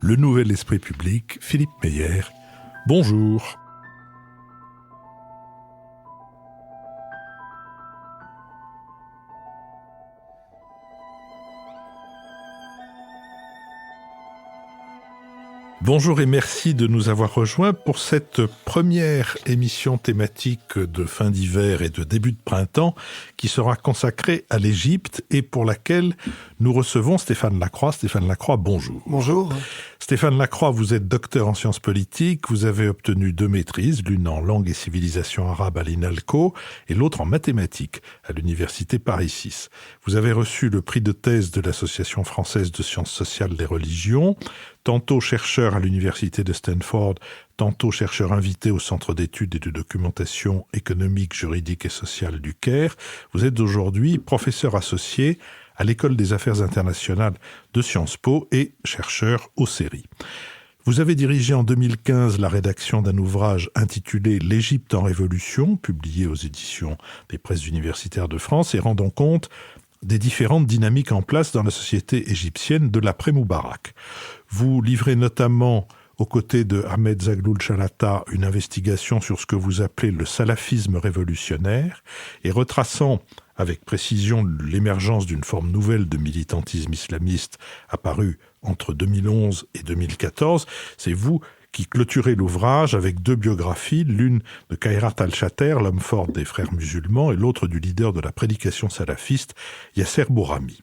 le nouvel esprit public, Philippe Meyer. Bonjour. Bonjour et merci de nous avoir rejoints pour cette première émission thématique de fin d'hiver et de début de printemps qui sera consacrée à l'Égypte et pour laquelle nous recevons Stéphane Lacroix. Stéphane Lacroix, bonjour. Bonjour. Stéphane Lacroix, vous êtes docteur en sciences politiques, vous avez obtenu 2 maîtrises, l'une en langue et civilisation arabe à l'INALCO et l'autre en mathématiques à l'université Paris 6. Vous avez reçu le prix de thèse de l'Association française de sciences sociales des religions, tantôt chercheur à l'université de Stanford, tantôt chercheur invité au Centre d'études et de documentation économique, juridique et sociale du Caire. Vous êtes aujourd'hui professeur associé à l'École des affaires internationales de Sciences Po et chercheur au CERI. Vous avez dirigé en 2015 la rédaction d'un ouvrage intitulé « L'Égypte en révolution », publié aux éditions des presses universitaires de France et rendant compte des différentes dynamiques en place dans la société égyptienne de l'après-Moubarak. Vous livrez notamment, aux côtés de Ahmed Zagloul Chalata, une investigation sur ce que vous appelez le salafisme révolutionnaire et retraçant avec précision l'émergence d'une forme nouvelle de militantisme islamiste apparue entre 2011 et 2014. C'est vous qui clôturez l'ouvrage avec 2 biographies, l'une de Khairat al-Shater, l'homme fort des frères musulmans, et l'autre du leader de la prédication salafiste, Yasser Bourhami.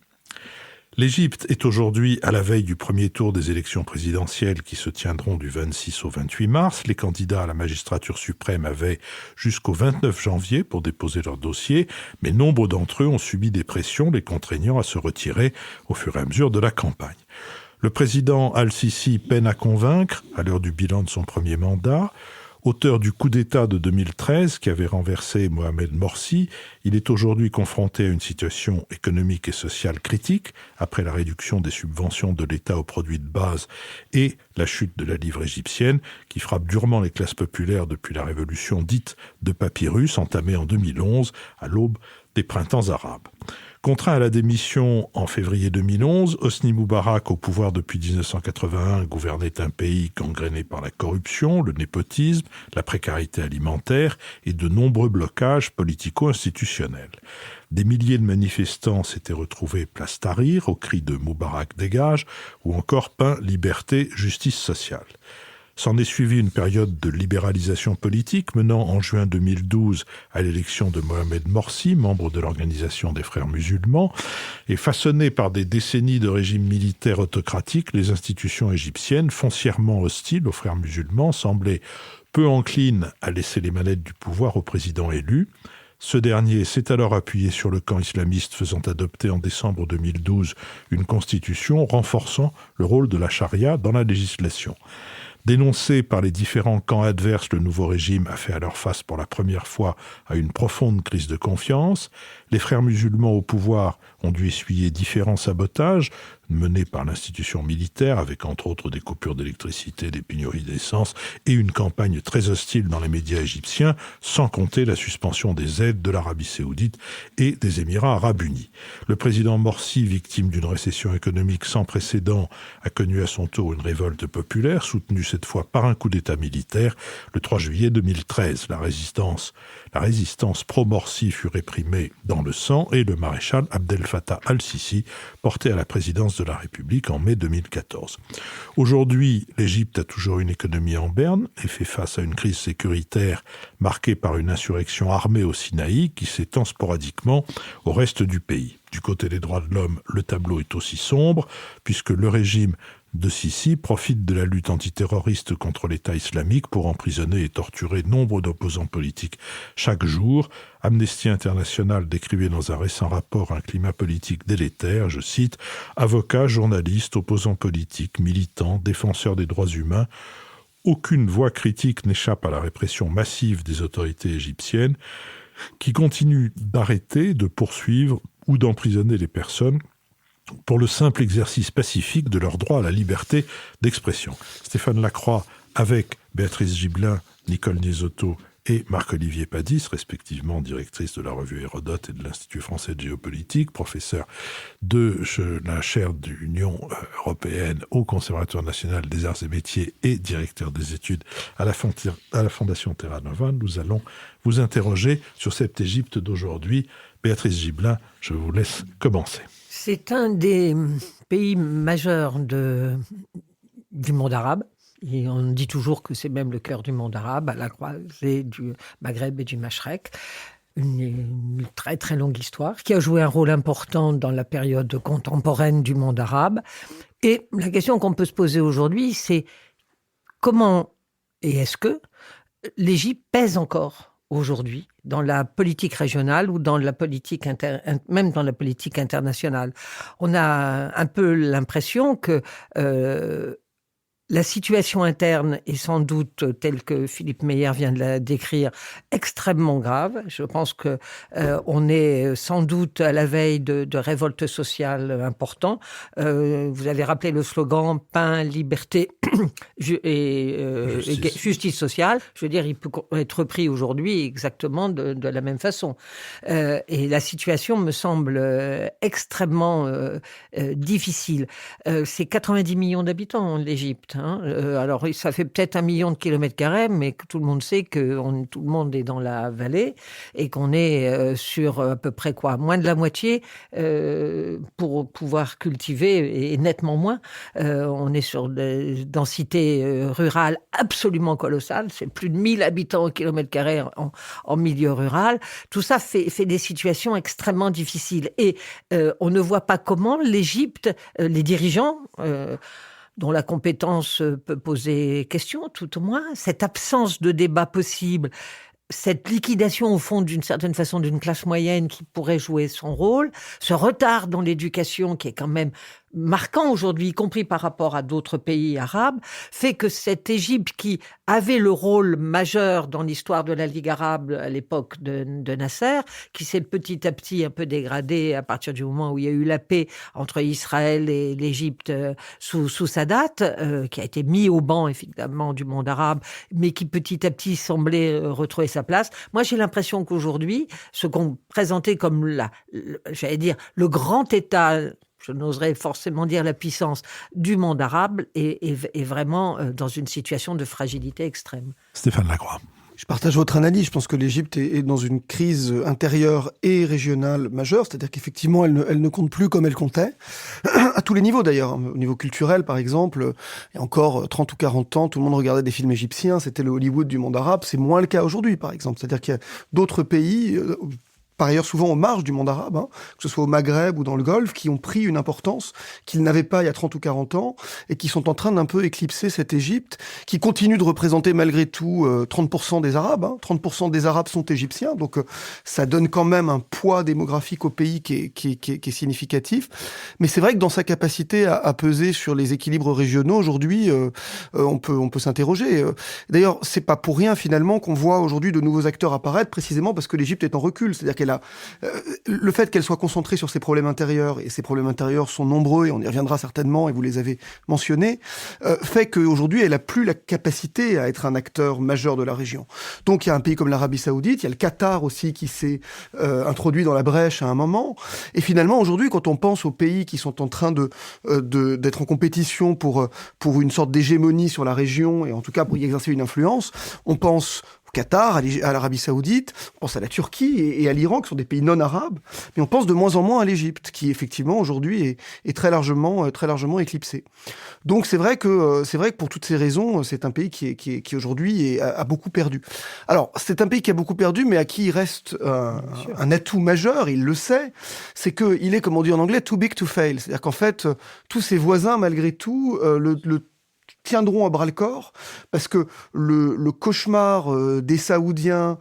L'Égypte est aujourd'hui à la veille du premier tour des élections présidentielles qui se tiendront du 26 au 28 mars. Les candidats à la magistrature suprême avaient jusqu'au 29 janvier pour déposer leur dossier, mais nombre d'entre eux ont subi des pressions les contraignant à se retirer au fur et à mesure de la campagne. Le président Al-Sisi peine à convaincre, à l'heure du bilan de son premier mandat. Auteur du coup d'État de 2013 qui avait renversé Mohamed Morsi, il est aujourd'hui confronté à une situation économique et sociale critique après la réduction des subventions de l'État aux produits de base et la chute de la livre égyptienne qui frappe durement les classes populaires depuis la révolution dite de Papyrus entamée en 2011 à l'aube des printemps arabes. Contraint à la démission en février 2011, Hosni Moubarak, au pouvoir depuis 1981, gouvernait un pays gangréné par la corruption, le népotisme, la précarité alimentaire et de nombreux blocages politico-institutionnels. Des milliers de manifestants s'étaient retrouvés place Tahrir, au cri de Moubarak dégage, ou encore pain, liberté, justice sociale. S'en est suivie une période de libéralisation politique menant en juin 2012 à l'élection de Mohamed Morsi, membre de l'Organisation des Frères musulmans, et façonnée par des décennies de régime militaire autocratique, les institutions égyptiennes, foncièrement hostiles aux Frères musulmans, semblaient peu enclines à laisser les manettes du pouvoir au président élu. Ce dernier s'est alors appuyé sur le camp islamiste faisant adopter en décembre 2012 une constitution renforçant le rôle de la charia dans la législation. Dénoncé par les différents camps adverses, le nouveau régime a fait alors face pour la première fois à une profonde crise de confiance. Les frères musulmans au pouvoir ont dû essuyer différents sabotages menés par l'institution militaire, avec entre autres des coupures d'électricité, des pénuries d'essence et une campagne très hostile dans les médias égyptiens, sans compter la suspension des aides de l'Arabie saoudite et des Émirats arabes unis. Le président Morsi, victime d'une récession économique sans précédent, a connu à son tour une révolte populaire, soutenue cette fois par un coup d'État militaire le 3 juillet 2013. La résistance pro-Morsi fut réprimée dans le sang et le maréchal Abdel Fattah al-Sisi porté à la présidence de la République en mai 2014. Aujourd'hui, l'Égypte a toujours une économie en berne et fait face à une crise sécuritaire marquée par une insurrection armée au Sinaï qui s'étend sporadiquement au reste du pays. Du côté des droits de l'homme, le tableau est aussi sombre puisque le régime de Sisi profite de la lutte antiterroriste contre l'État islamique pour emprisonner et torturer nombre d'opposants politiques chaque jour. Amnesty International décrivait dans un récent rapport un climat politique délétère, je cite, « Avocats, journalistes, opposants politiques, militants, défenseurs des droits humains, aucune voix critique n'échappe à la répression massive des autorités égyptiennes qui continuent d'arrêter, de poursuivre ou d'emprisonner les personnes pour le simple exercice pacifique de leur droit à la liberté d'expression. » Stéphane Lacroix, avec Béatrice Gibelin, Nicole Niesotto et Marc-Olivier Padis, respectivement directrice de la revue Hérodote et de l'Institut français de géopolitique, professeur de la chaire d'Union européenne au Conservatoire national des arts et métiers et directeur des études à la Fondation Terra Nova. Nous allons vous interroger sur cette Égypte d'aujourd'hui. Béatrice Gibelin, je vous laisse commencer. C'est un des pays majeurs du monde arabe. Et on dit toujours que c'est même le cœur du monde arabe, à la croisée du Maghreb et du Mashrek. Une très très longue histoire qui a joué un rôle important dans la période contemporaine du monde arabe. Et la question qu'on peut se poser aujourd'hui, c'est comment et est-ce que l'Égypte pèse encore aujourd'hui dans la politique régionale ou dans la politique même dans la politique internationale. On a un peu l'impression que la situation interne est sans doute, telle que Philippe Meyer vient de la décrire, extrêmement grave. Je pense que on est sans doute à la veille de révoltes sociales importantes. Vous avez rappelé le slogan « Pain, liberté et justice sociale ». Je veux dire, il peut être repris aujourd'hui exactement de la même façon. Et la situation me semble extrêmement difficile. C'est 90 millions d'habitants, l'Égypte. Alors, ça fait peut-être 1 million de kilomètres carrés, mais tout le monde sait que tout le monde est dans la vallée et qu'on est sur à peu près moins de la moitié pour pouvoir cultiver, et nettement moins. On est sur des densités rurales absolument colossales. C'est plus de 1000 habitants au kilomètre carré en milieu rural. Tout ça fait des situations extrêmement difficiles. Et on ne voit pas comment l'Égypte, les dirigeants... dont la compétence peut poser question, tout au moins, cette absence de débat possible, cette liquidation, au fond, d'une certaine façon, d'une classe moyenne qui pourrait jouer son rôle, ce retard dans l'éducation qui est quand même marquant aujourd'hui, y compris par rapport à d'autres pays arabes, fait que cette Égypte qui avait le rôle majeur dans l'histoire de la Ligue arabe à l'époque de Nasser, qui s'est petit à petit un peu dégradée à partir du moment où il y a eu la paix entre Israël et l'Égypte sous Sadat, qui a été mis au banc, évidemment, du monde arabe, mais qui petit à petit semblait retrouver sa place. Moi, j'ai l'impression qu'aujourd'hui, ce qu'on présentait comme j'allais dire, le grand État, je n'oserais forcément dire la puissance du monde arabe, est vraiment dans une situation de fragilité extrême. Stéphane Lacroix. Je partage votre analyse. Je pense que l'Égypte est dans une crise intérieure et régionale majeure, c'est-à-dire qu'effectivement, elle ne compte plus comme elle comptait, à tous les niveaux d'ailleurs. Au niveau culturel, par exemple, il y a encore 30 ou 40 ans, tout le monde regardait des films égyptiens, c'était le Hollywood du monde arabe. C'est moins le cas aujourd'hui, par exemple. C'est-à-dire qu'il y a d'autres pays... par ailleurs souvent aux marges du monde arabe, que ce soit au Maghreb ou dans le Golfe, qui ont pris une importance qu'ils n'avaient pas il y a 30 ou 40 ans, et qui sont en train d'un peu éclipser cette Égypte, qui continue de représenter malgré tout 30% des Arabes. 30% des Arabes sont égyptiens, donc ça donne quand même un poids démographique au pays qui est significatif. Mais c'est vrai que dans sa capacité à peser sur les équilibres régionaux, aujourd'hui, on peut s'interroger. D'ailleurs, c'est pas pour rien finalement qu'on voit aujourd'hui de nouveaux acteurs apparaître, précisément parce que l'Égypte est en recul, c'est-à-dire le fait qu'elle soit concentrée sur ses problèmes intérieurs, et ses problèmes intérieurs sont nombreux, et on y reviendra certainement, et vous les avez mentionnés, fait qu'aujourd'hui, elle a plus la capacité à être un acteur majeur de la région. Donc il y a un pays comme l'Arabie Saoudite, il y a le Qatar aussi qui s'est introduit dans la brèche à un moment, et finalement aujourd'hui, quand on pense aux pays qui sont en train d'être en compétition pour une sorte d'hégémonie sur la région, et en tout cas pour y exercer une influence, on pense Qatar, à l'Arabie Saoudite, on pense à la Turquie et à l'Iran, qui sont des pays non arabes, mais on pense de moins en moins à l'Égypte, qui effectivement aujourd'hui est très largement éclipsée. Donc c'est vrai que pour toutes ces raisons, c'est un pays qui aujourd'hui a beaucoup perdu. Alors c'est un pays qui a beaucoup perdu, mais à qui il reste un atout majeur, il le sait, c'est que il est, comme on dit en anglais, too big to fail. C'est-à-dire qu'en fait, tous ses voisins, malgré tout, le tiendront à bras-le-corps, parce que le cauchemar des Saoudiens,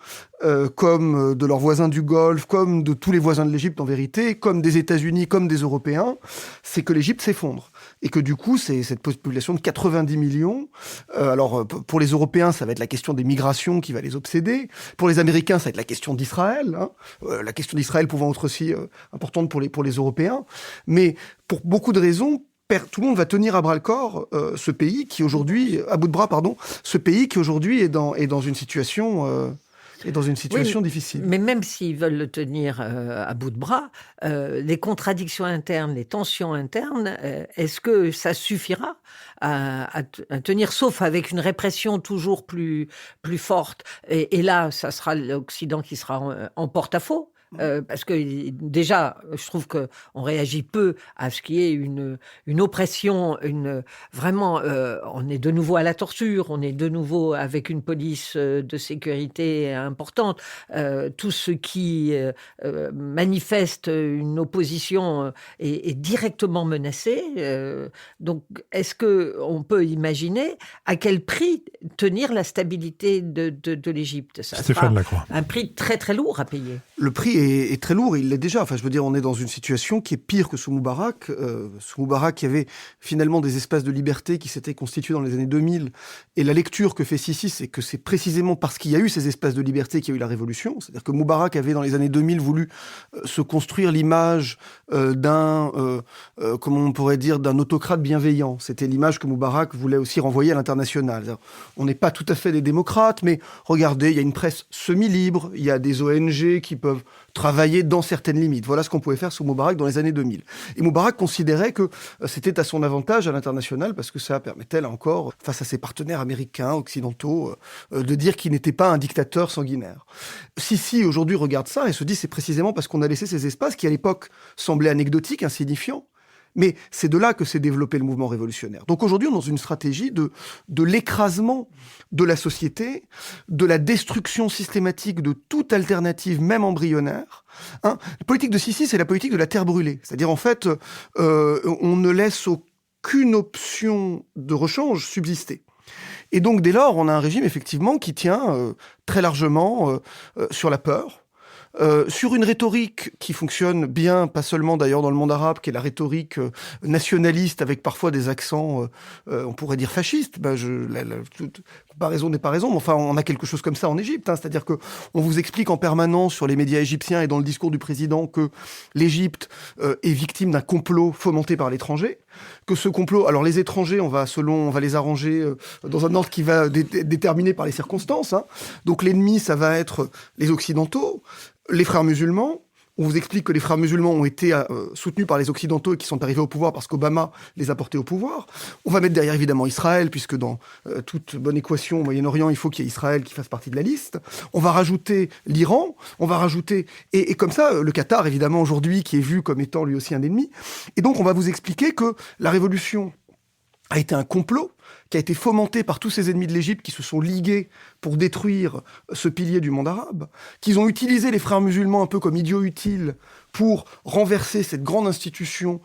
comme de leurs voisins du Golfe, comme de tous les voisins de l'Égypte en vérité, comme des États-Unis, comme des Européens, c'est que l'Égypte s'effondre. Et que du coup, c'est cette population de 90 millions. Alors, pour les Européens, ça va être la question des migrations qui va les obséder. Pour les Américains, ça va être la question d'Israël. La question d'Israël pouvant être aussi importante pour les Européens. Mais pour beaucoup de raisons, tout le monde va tenir à bras le corps ce pays qui aujourd'hui est dans une situation Et dans une situation difficile. Mais même s'ils veulent le tenir à bout de bras, les contradictions internes, les tensions internes, est-ce que ça suffira à tenir, sauf avec une répression toujours plus forte, et là, ça sera l'Occident qui sera en porte-à-faux. Parce que déjà, je trouve qu'on réagit peu à ce qui est une oppression, vraiment, on est de nouveau à la torture, on est de nouveau avec une police de sécurité importante. Tout ce qui manifeste une opposition est directement menacé. Donc, est-ce qu'on peut imaginer à quel prix tenir la stabilité de l'Égypte? Ça Stéphane Lacroix. Un prix très très lourd à payer. Le prix est très lourd, il l'est déjà. Enfin, je veux dire, on est dans une situation qui est pire que sous Moubarak. Sous Moubarak, il y avait finalement des espaces de liberté qui s'étaient constitués dans les années 2000. Et la lecture que fait Sisi, c'est que c'est précisément parce qu'il y a eu ces espaces de liberté qu'il y a eu la révolution. C'est-à-dire que Moubarak avait, dans les années 2000, voulu se construire l'image d'un, comment on pourrait dire, d'un autocrate bienveillant. C'était l'image que Moubarak voulait aussi renvoyer à l'international. C'est-à-dire, on n'est pas tout à fait des démocrates, mais regardez, il y a une presse semi-libre, il y a des ONG qui peuvent travailler dans certaines limites. Voilà ce qu'on pouvait faire sous Moubarak dans les années 2000. Et Moubarak considérait que c'était à son avantage à l'international parce que ça permettait, là encore, face à ses partenaires américains, occidentaux, de dire qu'il n'était pas un dictateur sanguinaire. Sisi, aujourd'hui, regarde ça et se dit c'est précisément parce qu'on a laissé ces espaces qui, à l'époque, semblaient anecdotiques, insignifiants. Mais c'est de là que s'est développé le mouvement révolutionnaire. Donc aujourd'hui, on est dans une stratégie de l'écrasement de la société, de la destruction systématique de toute alternative, même embryonnaire. La politique de Sisi, c'est la politique de la terre brûlée. C'est-à-dire, en fait, on ne laisse aucune option de rechange subsister. Et donc, dès lors, on a un régime, effectivement, qui tient très largement sur la peur, sur une rhétorique qui fonctionne bien, pas seulement d'ailleurs dans le monde arabe, qui est la rhétorique nationaliste avec parfois des accents, on pourrait dire fascistes. Toute comparaison n'est pas raison, mais enfin on a quelque chose comme ça en Égypte. C'est-à-dire que on vous explique en permanence sur les médias égyptiens et dans le discours du président que l'Égypte est victime d'un complot fomenté par l'étranger. Que ce complot, alors les étrangers, on va les arranger dans un ordre qui va déterminé par les circonstances. Donc l'ennemi, ça va être les Occidentaux, les frères musulmans. On vous explique que les frères musulmans ont été soutenus par les Occidentaux et qui sont arrivés au pouvoir parce qu'Obama les a portés au pouvoir. On va mettre derrière évidemment Israël, puisque dans toute bonne équation au Moyen-Orient, il faut qu'il y ait Israël qui fasse partie de la liste. On va rajouter l'Iran, on va rajouter... Et comme ça, le Qatar, évidemment, aujourd'hui, qui est vu comme étant lui aussi un ennemi. Et donc, on va vous expliquer que la révolution a été un complot qui a été fomenté par tous ces ennemis de l'Égypte qui se sont ligués pour détruire ce pilier du monde arabe, qu'ils ont utilisé les frères musulmans un peu comme idiots utiles pour renverser cette grande institution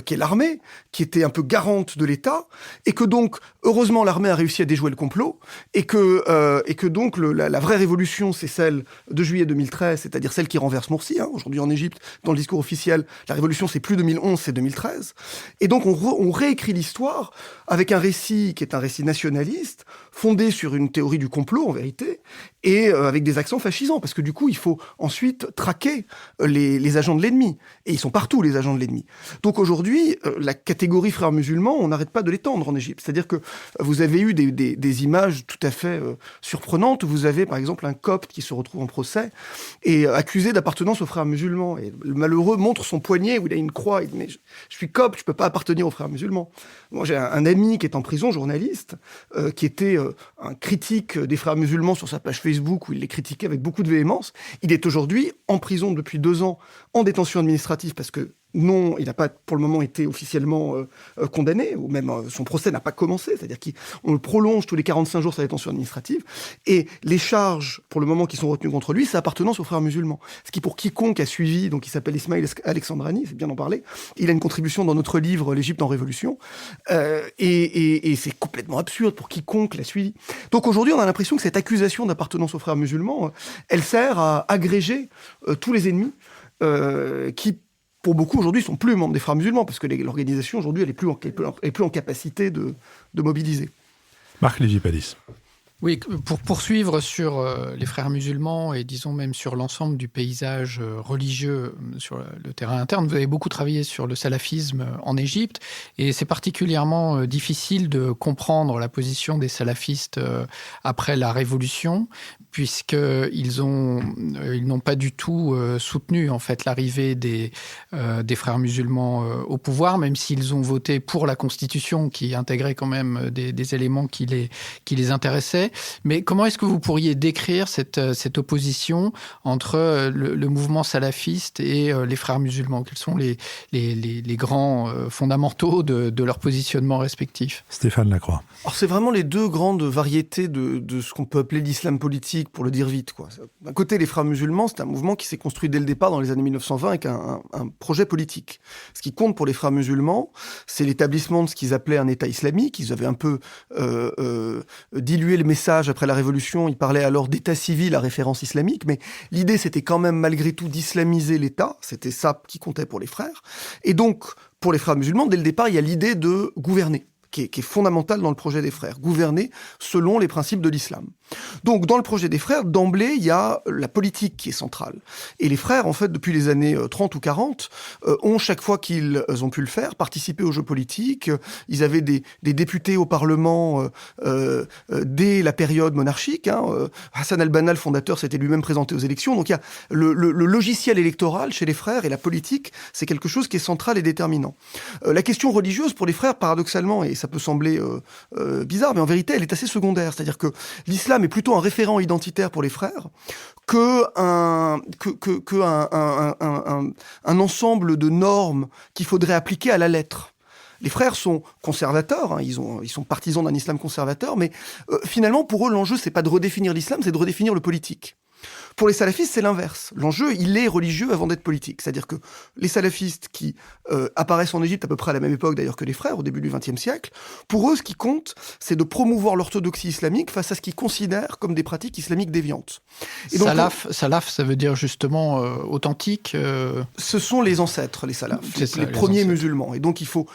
qui est l'armée, qui était un peu garante de l'État, et que donc, heureusement, l'armée a réussi à déjouer le complot, et que donc la vraie révolution, c'est celle de juillet 2013, c'est-à-dire celle qui renverse Morsi. Aujourd'hui en Égypte, dans le discours officiel, la révolution, c'est plus 2011, c'est 2013. Et donc, on réécrit l'histoire avec un récit qui est un récit nationaliste, fondé sur une théorie du complot, en vérité, et avec des accents fascisants, parce que du coup, il faut ensuite traquer les agents de l'ennemi. Et ils sont partout, les agents de l'ennemi. Donc aujourd'hui, la catégorie frères musulmans, on n'arrête pas de l'étendre en Égypte. C'est-à-dire que vous avez eu des images tout à fait surprenantes. Vous avez, par exemple, un copte qui se retrouve en procès et accusé d'appartenance aux frères musulmans. Et le malheureux montre son poignet où il a une croix. Il dit, mais je suis copte, je peux pas appartenir aux frères musulmans. Moi, j'ai un ami qui est en prison, journaliste, qui était un critique des frères musulmans sur sa page Facebook, où il les critiquait avec beaucoup de véhémence. Il est aujourd'hui en prison depuis 2 ans, en détention administrative, parce que non, il n'a pas pour le moment été officiellement condamné, ou même son procès n'a pas commencé, c'est-à-dire qu'on le prolonge tous les 45 jours sa détention administrative, et les charges, pour le moment, qui sont retenues contre lui, c'est appartenance aux frères musulmans. Ce qui, pour quiconque a suivi, donc il s'appelle Ismail Alexandrani, c'est bien d'en parler, il a une contribution dans notre livre « L'Égypte en révolution », et c'est complètement absurde pour quiconque l'a suivi. Donc aujourd'hui, on a l'impression que cette accusation d'appartenance aux frères musulmans, elle sert à agréger tous les ennemis qui, pour beaucoup, aujourd'hui, sont plus membres des frères musulmans, parce que l'organisation, aujourd'hui, elle est plus en capacité de mobiliser. Marc Lévy-Pallis. Oui, pour poursuivre sur les frères musulmans et disons même sur l'ensemble du paysage religieux sur le terrain interne, vous avez beaucoup travaillé sur le salafisme en Égypte et c'est particulièrement difficile de comprendre la position des salafistes après la Révolution puisqu'ils n'ont pas du tout soutenu en fait l'arrivée des frères musulmans au pouvoir, même s'ils ont voté pour la Constitution qui intégrait quand même des éléments qui les intéressaient. Mais comment est-ce que vous pourriez décrire cette opposition entre le mouvement salafiste et les frères musulmans? Quels sont les grands fondamentaux de leur positionnement respectif? Stéphane Lacroix. Alors c'est vraiment les deux grandes variétés de ce qu'on peut appeler l'islam politique, pour le dire vite, quoi. D'un côté, les frères musulmans, c'est un mouvement qui s'est construit dès le départ dans les années 1920 avec un projet politique. Ce qui compte pour les frères musulmans, c'est l'établissement de ce qu'ils appelaient un État islamique. Ils avaient un peu dilué le message après la Révolution. Ils parlaient alors d'État civil à référence islamique, mais l'idée, c'était quand même malgré tout d'islamiser l'État. C'était ça qui comptait pour les frères. Et donc, pour les frères musulmans, dès le départ, il y a l'idée de gouverner, qui est fondamentale dans le projet des frères, gouverner selon les principes de l'islam. Donc, dans le projet des frères, d'emblée, il y a la politique qui est centrale. Et les frères, en fait, depuis les années 30 ou 40, ont, chaque fois qu'ils ont pu le faire, participé aux jeux politiques. Ils avaient des députés au Parlement dès la période monarchique. Hassan al-Banna, le fondateur, s'était lui-même présenté aux élections. Donc, il y a le logiciel électoral chez les frères et la politique, c'est quelque chose qui est central et déterminant. La question religieuse, pour les frères, paradoxalement, et ça peut sembler bizarre, mais en vérité, elle est assez secondaire. C'est-à-dire que l'islam est plutôt un référent identitaire pour les frères qu'un ensemble de normes qu'il faudrait appliquer à la lettre. Les frères sont conservateurs, ils sont partisans d'un islam conservateur, mais finalement, pour eux, l'enjeu, c'est pas de redéfinir l'islam, c'est de redéfinir le politique. Pour les salafistes, c'est l'inverse. L'enjeu, il est religieux avant d'être politique. C'est-à-dire que les salafistes qui apparaissent en Égypte à peu près à la même époque d'ailleurs que les frères, au début du XXe siècle, pour eux, ce qui compte, c'est de promouvoir l'orthodoxie islamique face à ce qu'ils considèrent comme des pratiques islamiques déviantes. Et donc, salaf, ça veut dire justement authentique. Ce sont les ancêtres, les salafs, les premiers musulmans. Et donc, il faut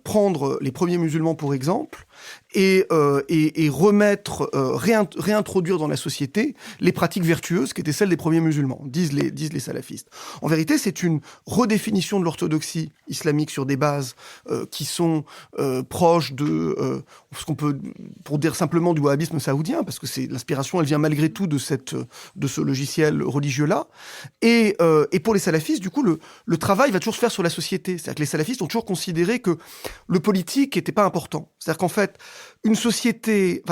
prendre les premiers musulmans pour exemple et réintroduire dans la société les pratiques vertueuses qui étaient celles des premiers musulmans, disent les salafistes. En vérité, c'est une redéfinition de l'orthodoxie islamique sur des bases qui sont proches de ce qu'on peut, pour dire simplement, du wahhabisme saoudien, parce que l'inspiration, elle vient malgré tout de ce logiciel religieux-là. Et pour les salafistes, du coup, le travail va toujours se faire sur la société. C'est-à-dire que les salafistes ont toujours considéré que le politique n'était pas important. C'est-à-dire qu'en fait, une société,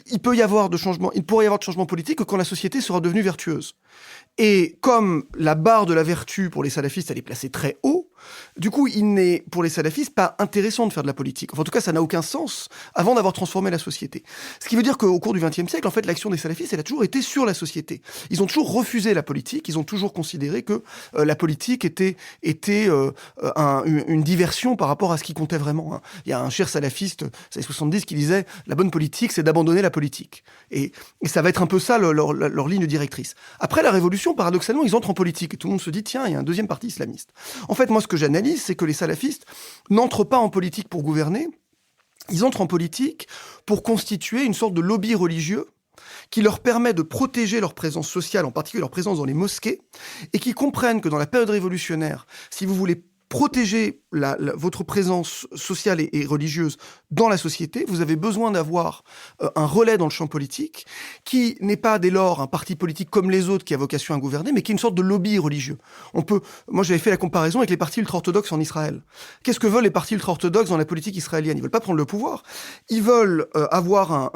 il pourrait y avoir de changements politiques que quand la société sera devenue vertueuse. Et comme la barre de la vertu pour les salafistes, elle est placée très haut, du coup, il n'est, pour les salafistes, pas intéressant de faire de la politique. Enfin, en tout cas, ça n'a aucun sens avant d'avoir transformé la société. Ce qui veut dire qu'au cours du XXe siècle, en fait, l'action des salafistes, elle a toujours été sur la société. Ils ont toujours refusé la politique, ils ont toujours considéré que la politique était une diversion par rapport à ce qui comptait vraiment. Il y a un cher salafiste, c'est 70, qui disait « La bonne politique, c'est d'abandonner la politique ». Et ça va être un peu ça, leur ligne directrice. Après la Révolution, paradoxalement, ils entrent en politique. Et tout le monde se dit « Tiens, il y a un deuxième parti islamiste ». En fait, moi, ce que j'analyse, c'est que les salafistes n'entrent pas en politique pour gouverner, ils entrent en politique pour constituer une sorte de lobby religieux qui leur permet de protéger leur présence sociale, en particulier leur présence dans les mosquées, et qui comprennent que dans la période révolutionnaire, si vous voulez protéger votre présence sociale et religieuse dans la société, vous avez besoin d'avoir un relais dans le champ politique qui n'est pas dès lors un parti politique comme les autres qui a vocation à gouverner, mais qui est une sorte de lobby religieux. Moi j'avais fait la comparaison avec les partis ultra-orthodoxes en Israël. Qu'est-ce que veulent les partis ultra-orthodoxes dans la politique israélienne? Ils veulent pas prendre le pouvoir, ils veulent avoir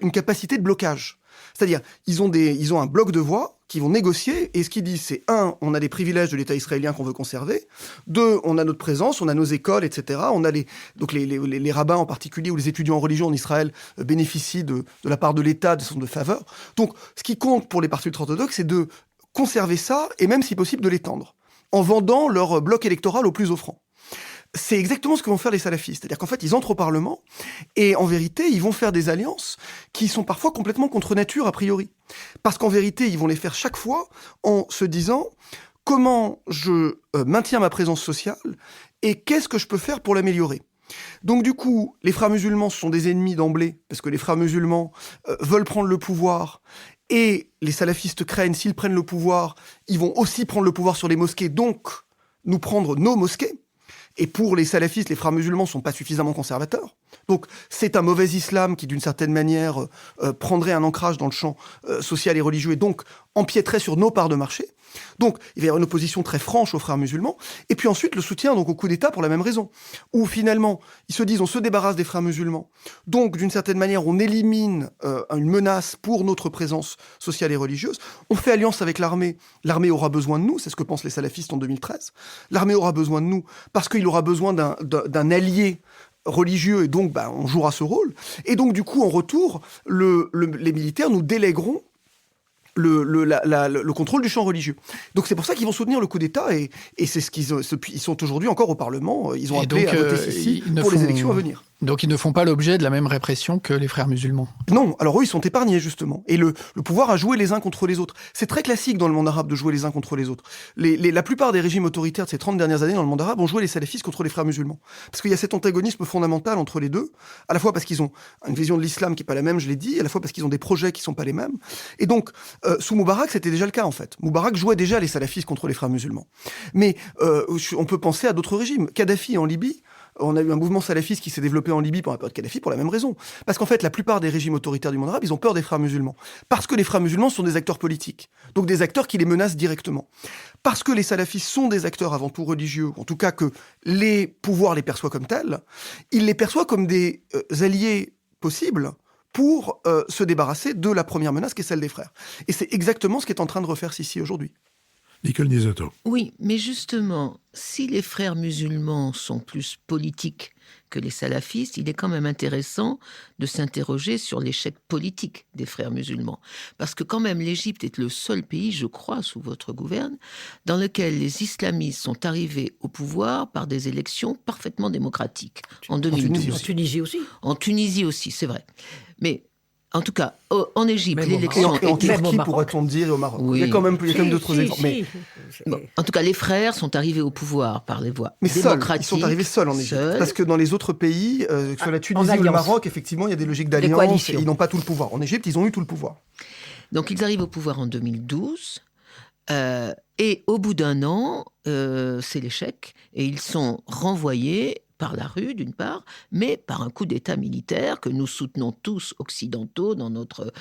une capacité de blocage. C'est-à-dire, ils ont un bloc de voix qui vont négocier, et ce qu'ils disent, c'est 1, on a des privilèges de l'État israélien qu'on veut conserver, 2, on a notre présence, on a nos écoles, etc. On a donc les rabbins en particulier, ou les étudiants en religion en Israël bénéficient de la part de l'État de son de faveur. Donc, ce qui compte pour les partis ultra-orthodoxes, c'est de conserver ça, et même si possible de l'étendre, en vendant leur bloc électoral au plus offrant. C'est exactement ce que vont faire les salafistes. C'est-à-dire qu'en fait, ils entrent au Parlement et en vérité, ils vont faire des alliances qui sont parfois complètement contre nature a priori. Parce qu'en vérité, ils vont les faire chaque fois en se disant comment je maintiens ma présence sociale et qu'est-ce que je peux faire pour l'améliorer. Donc du coup, les frères musulmans sont des ennemis d'emblée, parce que les frères musulmans veulent prendre le pouvoir, et les salafistes craignent, s'ils prennent le pouvoir, ils vont aussi prendre le pouvoir sur les mosquées, donc nous prendre nos mosquées. Et pour les salafistes, les frères musulmans ne sont pas suffisamment conservateurs. Donc c'est un mauvais islam qui, d'une certaine manière, prendrait un ancrage dans le champ social et religieux et donc empiéterait sur nos parts de marché. Donc il va y avoir une opposition très franche aux frères musulmans. Et puis ensuite le soutien donc, au coup d'État pour la même raison. Où finalement, ils se disent on se débarrasse des frères musulmans. Donc d'une certaine manière, on élimine une menace pour notre présence sociale et religieuse. On fait alliance avec l'armée. L'armée aura besoin de nous, c'est ce que pensent les salafistes en 2013. L'armée aura besoin de nous parce qu'il aura besoin d'un allié religieux et donc on jouera ce rôle. Et donc du coup, en retour, les militaires nous délègueront le contrôle du champ religieux. Donc c'est pour ça qu'ils vont soutenir le coup d'État et c'est ce ils sont aujourd'hui encore au Parlement. Ils ont appelé à voter ici pour les élections à venir. Donc ils ne font pas l'objet de la même répression que les frères musulmans. Non, alors eux ils sont épargnés justement. Et le pouvoir a joué les uns contre les autres. C'est très classique dans le monde arabe de jouer les uns contre les autres. La plupart des régimes autoritaires de ces 30 dernières années dans le monde arabe ont joué les salafistes contre les frères musulmans. Parce qu'il y a cet antagonisme fondamental entre les deux, à la fois parce qu'ils ont une vision de l'islam qui n'est pas la même, je l'ai dit, à la fois parce qu'ils ont des projets qui ne sont pas les mêmes. Et donc, sous Moubarak, c'était déjà le cas en fait. Moubarak jouait déjà les salafistes contre les frères musulmans. Mais on peut penser à d'autres régimes. Kadhafi en Libye, on a eu un mouvement salafiste qui s'est développé en Libye pendant la période Kadhafi pour la même raison. Parce qu'en fait, la plupart des régimes autoritaires du monde arabe, ils ont peur des frères musulmans. Parce que les frères musulmans sont des acteurs politiques. Donc des acteurs qui les menacent directement. Parce que les salafistes sont des acteurs avant tout religieux, en tout cas que les pouvoirs les perçoivent comme tels, ils les perçoivent comme des alliés possibles pour se débarrasser de la première menace qui est celle des frères. Et c'est exactement ce qu'est en train de refaire Sisi aujourd'hui. Nicole Nisotto. Oui, mais justement, si les frères musulmans sont plus politiques que les salafistes, il est quand même intéressant de s'interroger sur l'échec politique des frères musulmans. Parce que quand même, l'Égypte est le seul pays, je crois, sous votre gouverne, dans lequel les islamistes sont arrivés au pouvoir par des élections parfaitement démocratiques. En 2012. En Tunisie aussi. En Tunisie aussi, c'est vrai. Mais en tout cas, en Égypte, l'élection... Et en Turquie, pourrait-on dire, et au Maroc. Oui. Il y a quand même d'autres exemples. Mais... Bon, en tout cas, les frères sont arrivés au pouvoir par les voies Ils démocratiques. sont arrivés seuls en Égypte. Parce que dans les autres pays, que ce soit la Tunisie ou le Maroc, effectivement, il y a des logiques d'alliance. Et ils n'ont pas tout le pouvoir. En Égypte, ils ont eu tout le pouvoir. Donc, ils arrivent au pouvoir en 2012. Et au bout d'un an, c'est l'échec. Et ils sont renvoyés par la rue, d'une part, mais par un coup d'État militaire que nous soutenons tous occidentaux dans notre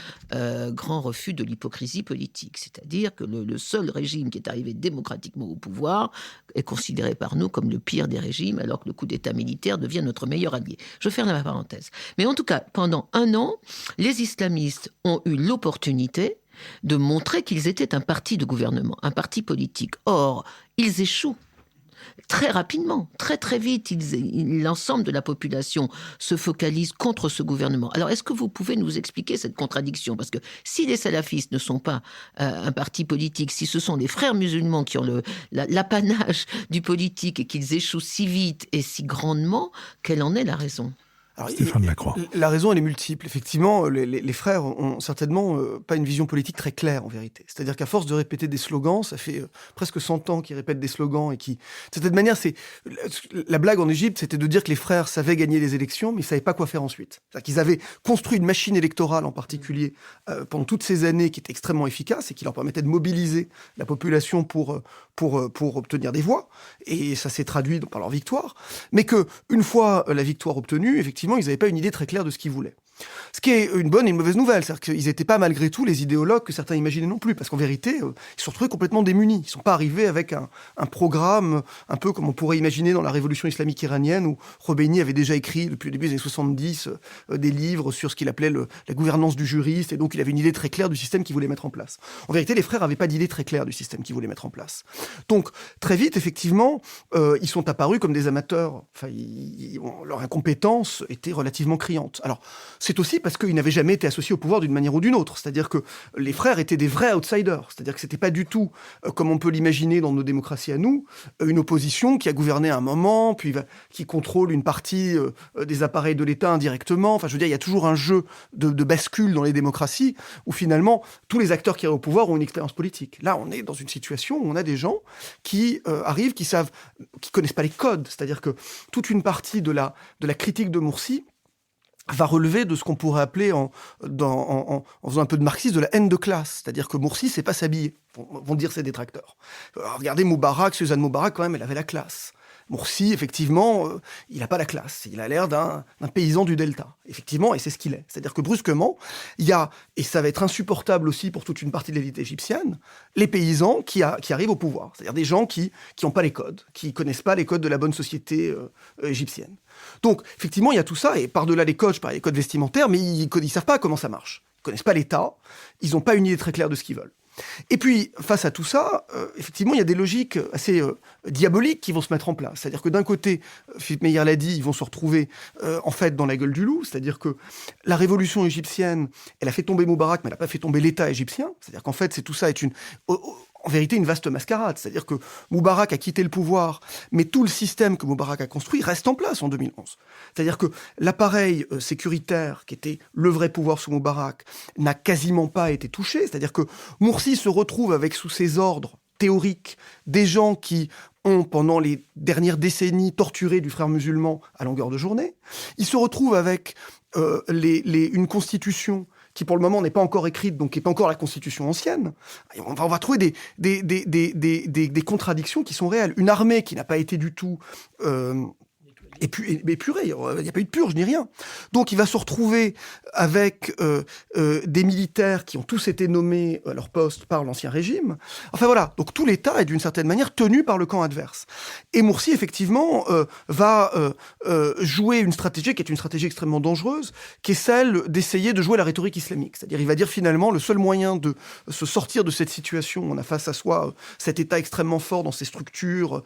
grand refus de l'hypocrisie politique. C'est-à-dire que le seul régime qui est arrivé démocratiquement au pouvoir est considéré par nous comme le pire des régimes, alors que le coup d'État militaire devient notre meilleur allié. Je ferme la parenthèse. Mais en tout cas, pendant un an, les islamistes ont eu l'opportunité de montrer qu'ils étaient un parti de gouvernement, un parti politique. Or, ils échouent. Très rapidement, très très vite, l'ensemble de la population se focalise contre ce gouvernement. Alors, est-ce que vous pouvez nous expliquer cette contradiction ? Parce que si les salafistes ne sont pas un parti politique, si ce sont les frères musulmans qui ont l'apanage du politique et qu'ils échouent si vite et si grandement, quelle en est la raison ? Alors, Stéphane Lacroix. La raison, elle est multiple. Effectivement, les frères ont certainement pas une vision politique très claire, en vérité. C'est-à-dire qu'à force de répéter des slogans, ça fait presque 100 ans qu'ils répètent des slogans et qui... De cette manière, la blague en Égypte, c'était de dire que les frères savaient gagner les élections, mais ils savaient pas quoi faire ensuite. C'est-à-dire qu'ils avaient construit une machine électorale, en particulier, pendant toutes ces années, qui était extrêmement efficace et qui leur permettait de mobiliser la population pour obtenir des voix. Et ça s'est traduit par leur victoire. Mais que, une fois la victoire obtenue, effectivement, ils n'avaient pas une idée très claire de ce qu'ils voulaient. Ce qui est une bonne et une mauvaise nouvelle, c'est-à-dire qu'ils n'étaient pas malgré tout les idéologues que certains imaginaient non plus, parce qu'en vérité, ils se sont retrouvés complètement démunis. Ils ne sont pas arrivés avec un programme, un peu comme on pourrait imaginer dans la révolution islamique iranienne, où Khomeini avait déjà écrit, depuis le début des années 70, des livres sur ce qu'il appelait la gouvernance du juriste, et donc il avait une idée très claire du système qu'il voulait mettre en place. En vérité, les frères n'avaient pas d'idée très claire du système qu'ils voulaient mettre en place. Donc, très vite, effectivement, ils sont apparus comme des amateurs. Enfin, leur incompétence était relativement criante. Alors, c'est aussi parce qu'ils n'avaient jamais été associés au pouvoir d'une manière ou d'une autre. C'est-à-dire que les frères étaient des vrais outsiders. C'est-à-dire que c'était pas du tout, comme on peut l'imaginer dans nos démocraties à nous, une opposition qui a gouverné un moment, puis qui contrôle une partie des appareils de l'État indirectement. Enfin, je veux dire, il y a toujours un jeu de bascule dans les démocraties où finalement, tous les acteurs qui arrivent au pouvoir ont une expérience politique. Là, on est dans une situation où on a des gens qui arrivent, qui connaissent pas les codes. C'est-à-dire que toute une partie de la critique de Mursi va relever de ce qu'on pourrait appeler, en faisant un peu de marxisme, de la haine de classe. C'est-à-dire que Mursi, c'est pas s'habiller, vont dire ses détracteurs. Alors, regardez Moubarak, Suzanne Moubarak, quand même, elle avait la classe. Mursi, effectivement, il n'a pas la classe. Il a l'air d'un paysan du Delta. Effectivement, et c'est ce qu'il est. C'est-à-dire que brusquement, il y a, et ça va être insupportable aussi pour toute une partie de l'élite égyptienne, les paysans qui arrivent au pouvoir. C'est-à-dire des gens qui n'ont pas les codes, qui connaissent pas les codes de la bonne société égyptienne. Donc, effectivement, il y a tout ça, et par-delà les codes, je parle des codes vestimentaires, mais ils ne savent pas comment ça marche. Ils ne connaissent pas l'État, ils n'ont pas une idée très claire de ce qu'ils veulent. Et puis, face à tout ça, effectivement, il y a des logiques assez diaboliques qui vont se mettre en place. C'est-à-dire que d'un côté, Philippe Meyer l'a dit, ils vont se retrouver en fait dans la gueule du loup. C'est-à-dire que la révolution égyptienne, elle a fait tomber Moubarak, mais elle n'a pas fait tomber l'État égyptien. C'est-à-dire qu'en fait, tout ça est en vérité une vaste mascarade. C'est-à-dire que Moubarak a quitté le pouvoir, mais tout le système que Moubarak a construit reste en place en 2011. C'est-à-dire que l'appareil sécuritaire, qui était le vrai pouvoir sous Moubarak, n'a quasiment pas été touché. C'est-à-dire que Mursi se retrouve avec sous ses ordres théoriques des gens qui ont, pendant les dernières décennies, torturé du frère musulman à longueur de journée. Il se retrouve avec une constitution qui pour le moment n'est pas encore écrite, donc qui n'est pas encore la constitution ancienne. Et on va trouver des contradictions qui sont réelles. Une armée qui n'a pas été du tout épurée, il n'y a pas eu de purge ni rien. Donc il va se retrouver avec des militaires qui ont tous été nommés à leur poste par l'ancien régime. Enfin voilà, donc tout l'État est d'une certaine manière tenu par le camp adverse. Et Mursi, effectivement, va jouer une stratégie qui est une stratégie extrêmement dangereuse, qui est celle d'essayer de jouer la rhétorique islamique. C'est-à-dire, il va dire finalement, le seul moyen de se sortir de cette situation, on a face à soi cet État extrêmement fort dans ses structures,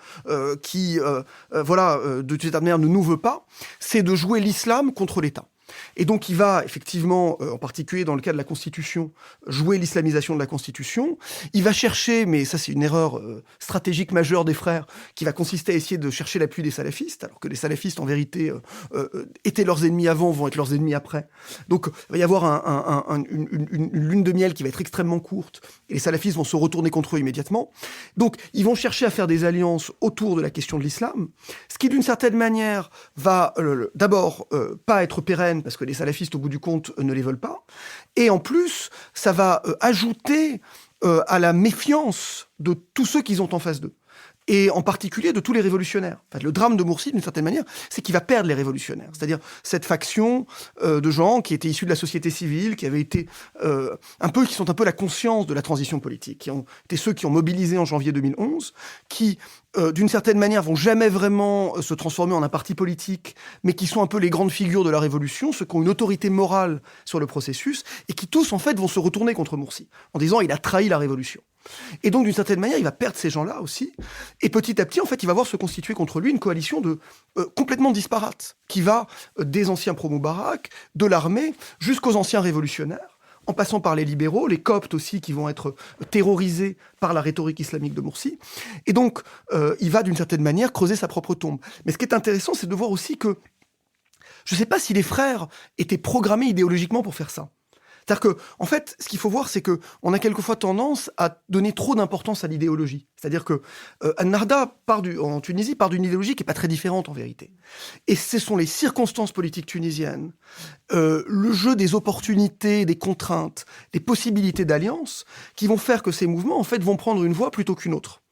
qui, de toute manière, ne nous veut pas, c'est de jouer l'islam contre l'État. Et donc il va effectivement, en particulier dans le cas de la Constitution, jouer l'islamisation de la Constitution. Il va chercher, mais ça c'est une erreur stratégique majeure des frères, qui va consister à essayer de chercher l'appui des salafistes, alors que les salafistes en vérité étaient leurs ennemis avant, vont être leurs ennemis après. Donc il va y avoir une lune de miel qui va être extrêmement courte, et les salafistes vont se retourner contre eux immédiatement. Donc ils vont chercher à faire des alliances autour de la question de l'islam, ce qui d'une certaine manière va d'abord pas être pérenne, parce que les salafistes, au bout du compte, ne les veulent pas. Et en plus, ça va ajouter à la méfiance de tous ceux qu'ils ont en face d'eux. Et en particulier de tous les révolutionnaires. Enfin, le drame de Mursi, d'une certaine manière, c'est qu'il va perdre les révolutionnaires. C'est-à-dire cette faction de gens qui étaient issus de la société civile, qui avaient été qui sont un peu la conscience de la transition politique, qui ont été ceux qui ont mobilisé en janvier 2011, qui d'une certaine manière, vont jamais vraiment se transformer en un parti politique, mais qui sont un peu les grandes figures de la révolution, ceux qui ont une autorité morale sur le processus, et qui tous, en fait, vont se retourner contre Mursi, en disant « il a trahi la révolution ». Et donc, d'une certaine manière, il va perdre ces gens-là aussi, et petit à petit, en fait, il va voir se constituer contre lui une coalition complètement disparate, qui va des anciens pro-Moubarak, de l'armée, jusqu'aux anciens révolutionnaires, en passant par les libéraux, les coptes aussi, qui vont être terrorisés par la rhétorique islamique de Mursi. Et donc, il va d'une certaine manière creuser sa propre tombe. Mais ce qui est intéressant, c'est de voir aussi que, je ne sais pas si les frères étaient programmés idéologiquement pour faire ça. C'est-à-dire que, en fait, ce qu'il faut voir, c'est que on a quelquefois tendance à donner trop d'importance à l'idéologie. C'est-à-dire que Ennahda en Tunisie part d'une idéologie qui est pas très différente en vérité. Et ce sont les circonstances politiques tunisiennes, le jeu des opportunités, des contraintes, des possibilités d'alliance, qui vont faire que ces mouvements, en fait, vont prendre une voie plutôt qu'une autre.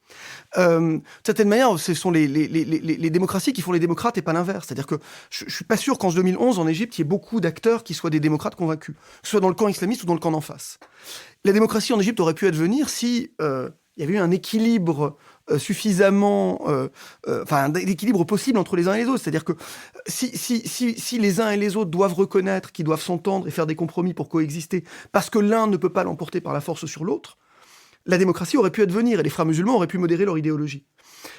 De certaine manière, ce sont les démocraties qui font les démocrates et pas l'inverse. C'est-à-dire que je suis pas sûr qu'en 2011, en Égypte, il y ait beaucoup d'acteurs qui soient des démocrates convaincus, que ce soit dans le camp islamiste ou dans le camp d'en face. La démocratie en Égypte aurait pu advenir si il y avait eu un équilibre suffisamment, un équilibre possible entre les uns et les autres. C'est-à-dire que si les uns et les autres doivent reconnaître qu'ils doivent s'entendre et faire des compromis pour coexister, parce que l'un ne peut pas l'emporter par la force sur l'autre, la démocratie aurait pu advenir et les frères musulmans auraient pu modérer leur idéologie.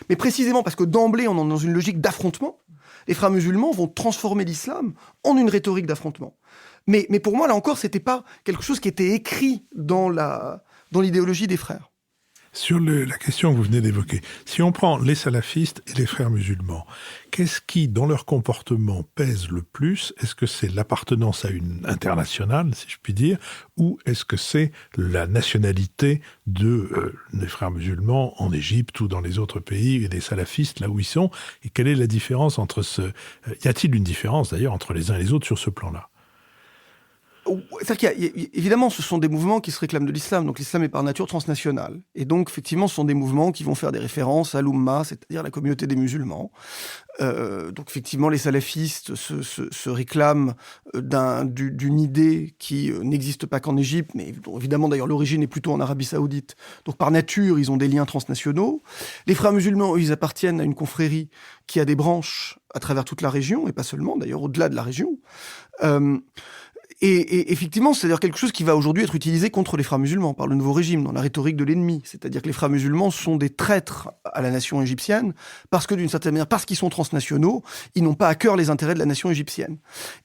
Mais précisément parce que d'emblée, on est dans une logique d'affrontement, les frères musulmans vont transformer l'islam en une rhétorique d'affrontement. Mais pour moi, là encore, c'était pas quelque chose qui était écrit dans l'idéologie des frères. Sur la question que vous venez d'évoquer, si on prend les salafistes et les frères musulmans, qu'est-ce qui, dans leur comportement, pèse le plus? Est-ce que c'est l'appartenance à une internationale, si je puis dire, ou est-ce que c'est la nationalité des frères musulmans en Égypte ou dans les autres pays et des salafistes là où ils sont? Et quelle est la différence entre y a-t-il une différence d'ailleurs entre les uns et les autres sur ce plan-là? C'est-à-dire évidemment, ce sont des mouvements qui se réclament de l'islam. Donc l'islam est par nature transnational. Et donc, effectivement, ce sont des mouvements qui vont faire des références à l'Oumma, c'est-à-dire la communauté des musulmans. Donc, effectivement, les salafistes se réclament d'une idée qui n'existe pas qu'en Égypte, mais dont, évidemment, d'ailleurs, l'origine est plutôt en Arabie Saoudite. Donc, par nature, ils ont des liens transnationaux. Les frères musulmans, eux, ils appartiennent à une confrérie qui a des branches à travers toute la région, et pas seulement, d'ailleurs, au-delà de la région. Et effectivement, c'est-à-dire quelque chose qui va aujourd'hui être utilisé contre les frères musulmans par le nouveau régime, dans la rhétorique de l'ennemi. C'est-à-dire que les frères musulmans sont des traîtres à la nation égyptienne, parce que d'une certaine manière, parce qu'ils sont transnationaux, ils n'ont pas à cœur les intérêts de la nation égyptienne.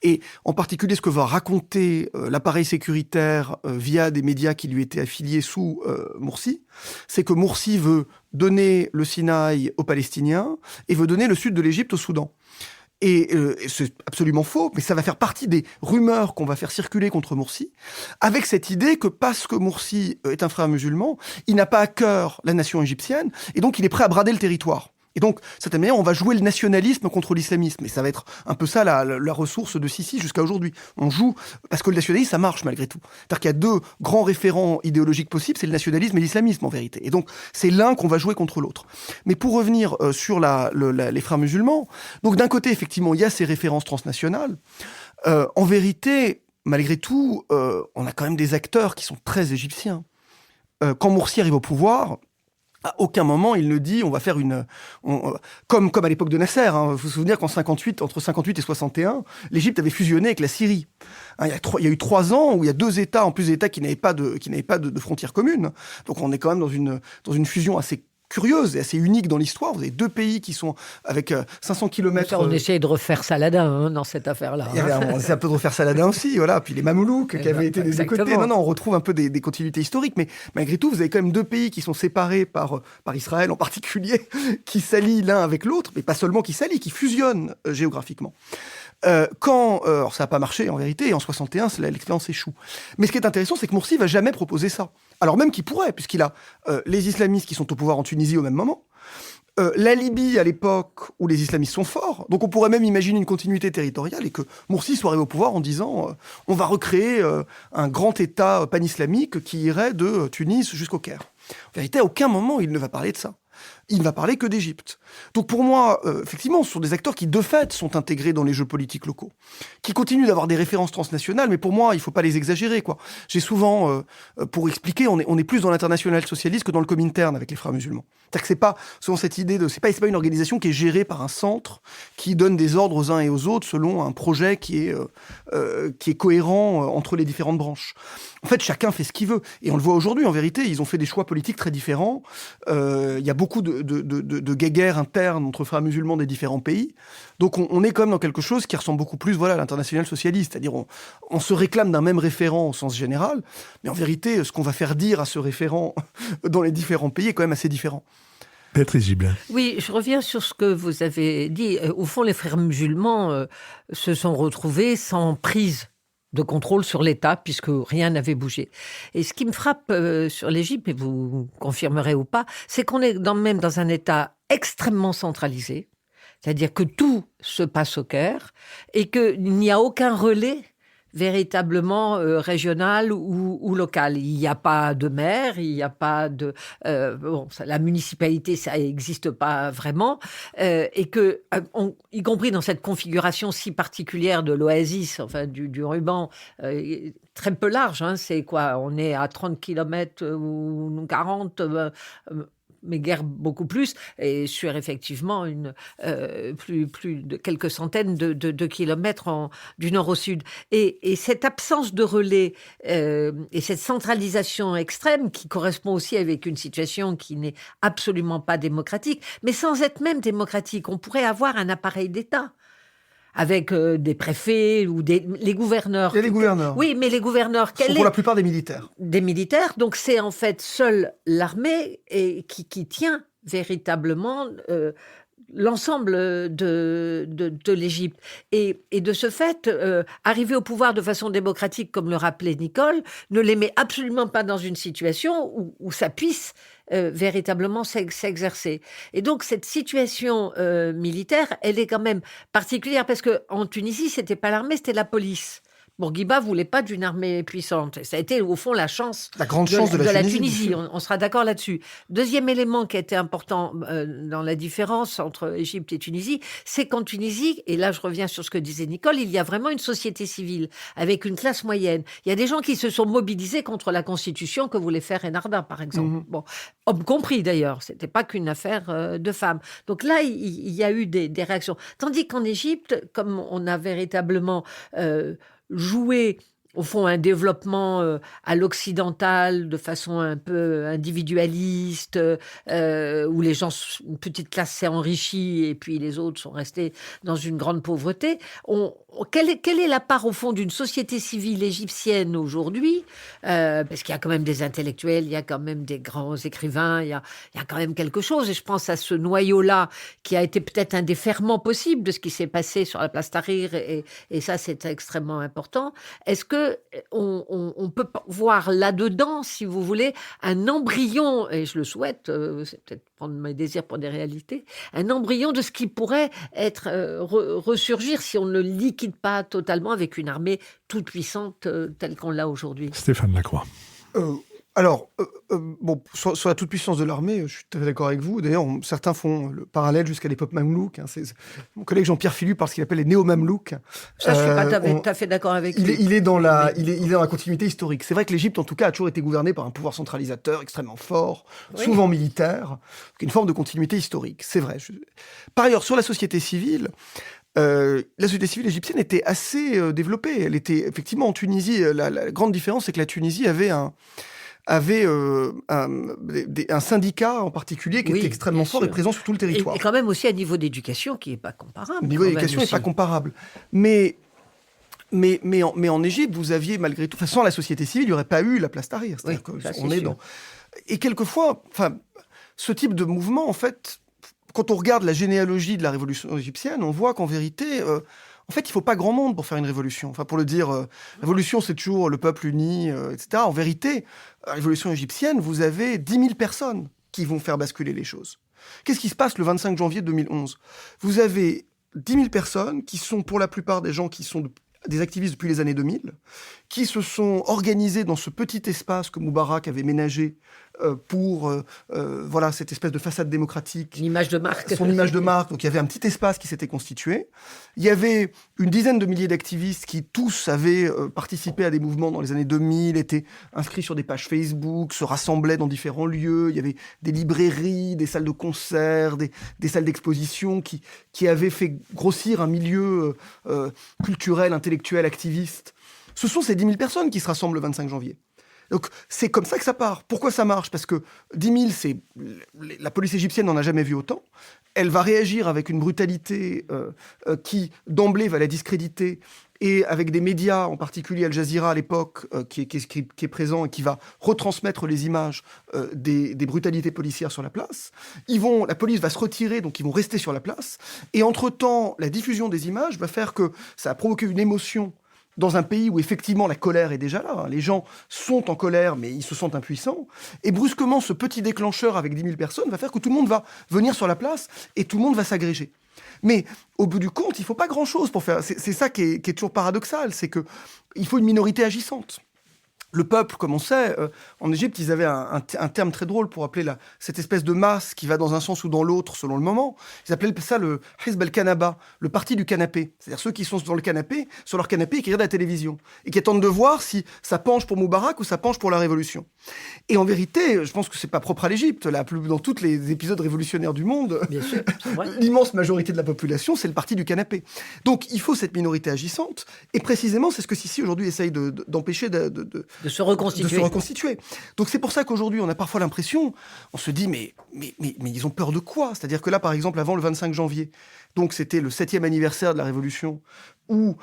Et en particulier, ce que va raconter l'appareil sécuritaire via des médias qui lui étaient affiliés sous Morsi, c'est que Morsi veut donner le Sinaï aux Palestiniens et veut donner le sud de l'Égypte au Soudan. Et c'est absolument faux, mais ça va faire partie des rumeurs qu'on va faire circuler contre Morsi, avec cette idée que parce que Morsi est un frère musulman, il n'a pas à cœur la nation égyptienne, et donc il est prêt à brader le territoire. Et donc, de cette manière, on va jouer le nationalisme contre l'islamisme. Et ça va être un peu ça la ressource de Sisi jusqu'à aujourd'hui. On joue, parce que le nationalisme, ça marche malgré tout. C'est-à-dire qu'il y a deux grands référents idéologiques possibles, c'est le nationalisme et l'islamisme en vérité. Et donc, c'est l'un qu'on va jouer contre l'autre. Mais pour revenir sur les frères musulmans, donc d'un côté, effectivement, il y a ces références transnationales. En vérité, malgré tout, on a quand même des acteurs qui sont très égyptiens. Quand Morsi arrive au pouvoir, à aucun moment, il ne dit on va faire comme à l'époque de Nasser. Hein. Vous vous souvenez qu'en 58, entre 58 et 61, l'Égypte avait fusionné avec la Syrie. Hein, il y a eu 3 ans où il y a 2 États, en plus des États qui n'avaient pas de frontières communes. Donc on est quand même dans une fusion assez curieuse et assez unique dans l'histoire. Vous avez 2 pays qui sont avec 500 km... On essayait de refaire Saladin dans cette affaire-là. On essaie un peu de refaire Saladin aussi, voilà. Puis les Mamelouks qui avaient été des deux côtés. Non, on retrouve un peu des continuités historiques, mais malgré tout, vous avez quand même 2 pays qui sont séparés par Israël en particulier, qui s'allient l'un avec l'autre, mais pas seulement qui s'allient, qui fusionnent géographiquement. Alors ça n'a pas marché en vérité, et en 61, l'expérience échoue. Mais ce qui est intéressant, c'est que Morsi va jamais proposer ça. Alors même qu'il pourrait, puisqu'il a les islamistes qui sont au pouvoir en Tunisie au même moment, la Libye à l'époque où les islamistes sont forts, donc on pourrait même imaginer une continuité territoriale et que Morsi soit arrivé au pouvoir en disant on va recréer un grand État pan-islamique qui irait de Tunis jusqu'au Caire. En vérité, à aucun moment il ne va parler de ça. Il ne va parler que d'Égypte. Donc pour moi, effectivement, ce sont des acteurs qui, de fait, sont intégrés dans les jeux politiques locaux, qui continuent d'avoir des références transnationales, mais pour moi, il ne faut pas les exagérer, quoi. J'ai souvent, pour expliquer, on est plus dans l'international socialiste que dans le Comintern avec les frères musulmans. C'est-à-dire que c'est pas souvent cette idée c'est pas une organisation qui est gérée par un centre qui donne des ordres aux uns et aux autres selon un projet qui est cohérent entre les différentes branches. En fait, chacun fait ce qu'il veut. Et on le voit aujourd'hui, en vérité, ils ont fait des choix politiques très différents. Il y a beaucoup de guéguerres internes entre frères musulmans des différents pays. Donc on est quand même dans quelque chose qui ressemble beaucoup plus à l'international socialiste. C'est-à-dire on se réclame d'un même référent au sens général, mais en vérité, ce qu'on va faire dire à ce référent dans les différents pays est quand même assez différent. Béatrice Gibelin. Oui, je reviens sur ce que vous avez dit. Au fond, les frères musulmans se sont retrouvés sans prise de contrôle sur l'État, puisque rien n'avait bougé. Et ce qui me frappe sur l'Égypte, et vous confirmerez ou pas, c'est qu'on est même dans un État extrêmement centralisé, c'est-à-dire que tout se passe au Caire, et qu'il n'y a aucun relais véritablement régional ou local. Il n'y a pas de maire, il n'y a pas de... la municipalité, ça n'existe pas vraiment. Et que, y compris dans cette configuration si particulière de l'oasis, enfin du ruban, très peu large, hein, c'est quoi? On est à 30 km ou 40 mais guère beaucoup plus, et sur effectivement plus de quelques centaines de kilomètres du nord au sud. Et cette absence de relais et cette centralisation extrême qui correspond aussi avec une situation qui n'est absolument pas démocratique, mais sans être même démocratique, on pourrait avoir un appareil d'État avec des préfets ou les gouverneurs. Il y a les gouverneurs. Oui, mais les gouverneurs, sont pour la plupart des militaires. Des militaires, donc c'est en fait seule l'armée qui tient véritablement l'ensemble de l'Égypte. Et de ce fait, arriver au pouvoir de façon démocratique, comme le rappelait Nicole, ne les met absolument pas dans une situation où ça puisse véritablement s'exercer. Et donc, cette situation militaire, elle est quand même particulière, parce qu'en Tunisie, c'était pas l'armée, c'était la police. Bourguiba ne voulait pas d'une armée puissante. Ça a été, au fond, la grande chance de la Tunisie. On sera d'accord là-dessus. Deuxième élément qui a été important dans la différence entre Égypte et Tunisie, c'est qu'en Tunisie, et là je reviens sur ce que disait Nicole, il y a vraiment une société civile avec une classe moyenne. Il y a des gens qui se sont mobilisés contre la constitution que voulait faire Enarda, par exemple. Bon, hommes compris d'ailleurs, c'était pas qu'une affaire de femmes. Donc là, il y a eu des réactions. Tandis qu'en Égypte, comme on a véritablement jouer, au fond, un développement à l'occidental de façon un peu individualiste, où les gens, une petite classe s'est enrichie et puis les autres sont restés dans une grande pauvreté. Quelle est la part, au fond, d'une société civile égyptienne aujourd'hui, parce qu'il y a quand même des intellectuels, il y a quand même des grands écrivains, il y a quand même quelque chose, et je pense à ce noyau-là qui a été peut-être un des ferments possibles de ce qui s'est passé sur la place Tahrir, et ça, c'est extrêmement important. Est-ce que on peut voir là-dedans, si vous voulez, un embryon, et je le souhaite, c'est peut-être prendre mes désirs pour des réalités, un embryon de ce qui pourrait être ressurgir si on ne le liquide pas totalement avec une armée toute puissante telle qu'on l'a aujourd'hui. Stéphane Lacroix. Sur la toute-puissance de l'armée, je suis tout à fait d'accord avec vous. D'ailleurs, certains font le parallèle jusqu'à l'époque mamelouk. Mon collègue Jean-Pierre Philu parle ce qu'il appelle les néo-mamelouks. Ça, je suis pas tout à fait d'accord avec lui. Il est dans la continuité historique. C'est vrai que l'Égypte, en tout cas, a toujours été gouvernée par un pouvoir centralisateur extrêmement fort, souvent militaire, donc une forme de continuité historique. C'est vrai. Par ailleurs, sur la société civile, la société civile égyptienne était assez développée. Elle était effectivement en Tunisie. La grande différence, c'est que la Tunisie avait un syndicat en particulier qui était extrêmement fort et présent sur tout le territoire. Et quand même aussi un niveau d'éducation qui n'est pas comparable. Le niveau d'éducation n'est pas comparable. Mais en Égypte, vous aviez malgré tout... sans la société civile, il n'y aurait pas eu la place Tahrir. Et quelquefois, ce type de mouvement, en fait, quand on regarde la généalogie de la révolution égyptienne, on voit qu'en vérité... En fait, il ne faut pas grand monde pour faire une révolution. Pour le dire, révolution, c'est toujours le peuple uni, etc. En vérité, la révolution égyptienne, vous avez 10 000 personnes qui vont faire basculer les choses. Qu'est-ce qui se passe le 25 janvier 2011 ? Vous avez 10 000 personnes qui sont pour la plupart des gens qui sont des activistes depuis les années 2000, qui se sont organisés dans ce petit espace que Moubarak avait ménagé pour cette espèce de façade démocratique. L'image de marque. Son image de marque. Donc il y avait un petit espace qui s'était constitué. Il y avait une dizaine de milliers d'activistes qui tous avaient participé à des mouvements dans les années 2000, étaient inscrits sur des pages Facebook, se rassemblaient dans différents lieux. Il y avait des librairies, des salles de concert, des salles d'exposition qui avaient fait grossir un milieu culturel, intellectuel, activiste. Ce sont ces 10 000 personnes qui se rassemblent le 25 janvier. Donc, c'est comme ça que ça part. Pourquoi ça marche ? Parce que 10 000, la police égyptienne n'en a jamais vu autant. Elle va réagir avec une brutalité qui, d'emblée, va la discréditer, et avec des médias, en particulier Al Jazeera à l'époque, qui est présent et qui va retransmettre les images des brutalités policières sur la place. La police va se retirer, donc ils vont rester sur la place. Et entre-temps, la diffusion des images va faire que ça a provoqué une émotion dans un pays où effectivement la colère est déjà là. Les gens sont en colère, mais ils se sentent impuissants. Et brusquement, ce petit déclencheur avec 10 000 personnes va faire que tout le monde va venir sur la place et tout le monde va s'agréger. Mais au bout du compte, il ne faut pas grand-chose pour faire... C'est ça qui est toujours paradoxal, c'est qu'il faut une minorité agissante. Le peuple, comme on sait, en Égypte, ils avaient un terme très drôle pour appeler cette espèce de masse qui va dans un sens ou dans l'autre selon le moment. Ils appelaient ça le Hizb al-Kanaba, le parti du canapé. C'est-à-dire ceux qui sont sur leur canapé et qui regardent la télévision et qui attendent de voir si ça penche pour Moubarak ou ça penche pour la révolution. Et en vérité, je pense que c'est pas propre à l'Égypte. Dans tous les épisodes révolutionnaires du monde, bien sûr, c'est vrai. L'immense majorité de la population, c'est le parti du canapé. Donc il faut cette minorité agissante. Et précisément, c'est ce que Sisi aujourd'hui essaye d'empêcher de se reconstituer. Donc c'est pour ça qu'aujourd'hui, on a parfois l'impression, on se dit, mais ils ont peur de quoi ? C'est-à-dire que là, par exemple, avant le 25 janvier, donc c'était le 7e anniversaire de la Révolution, où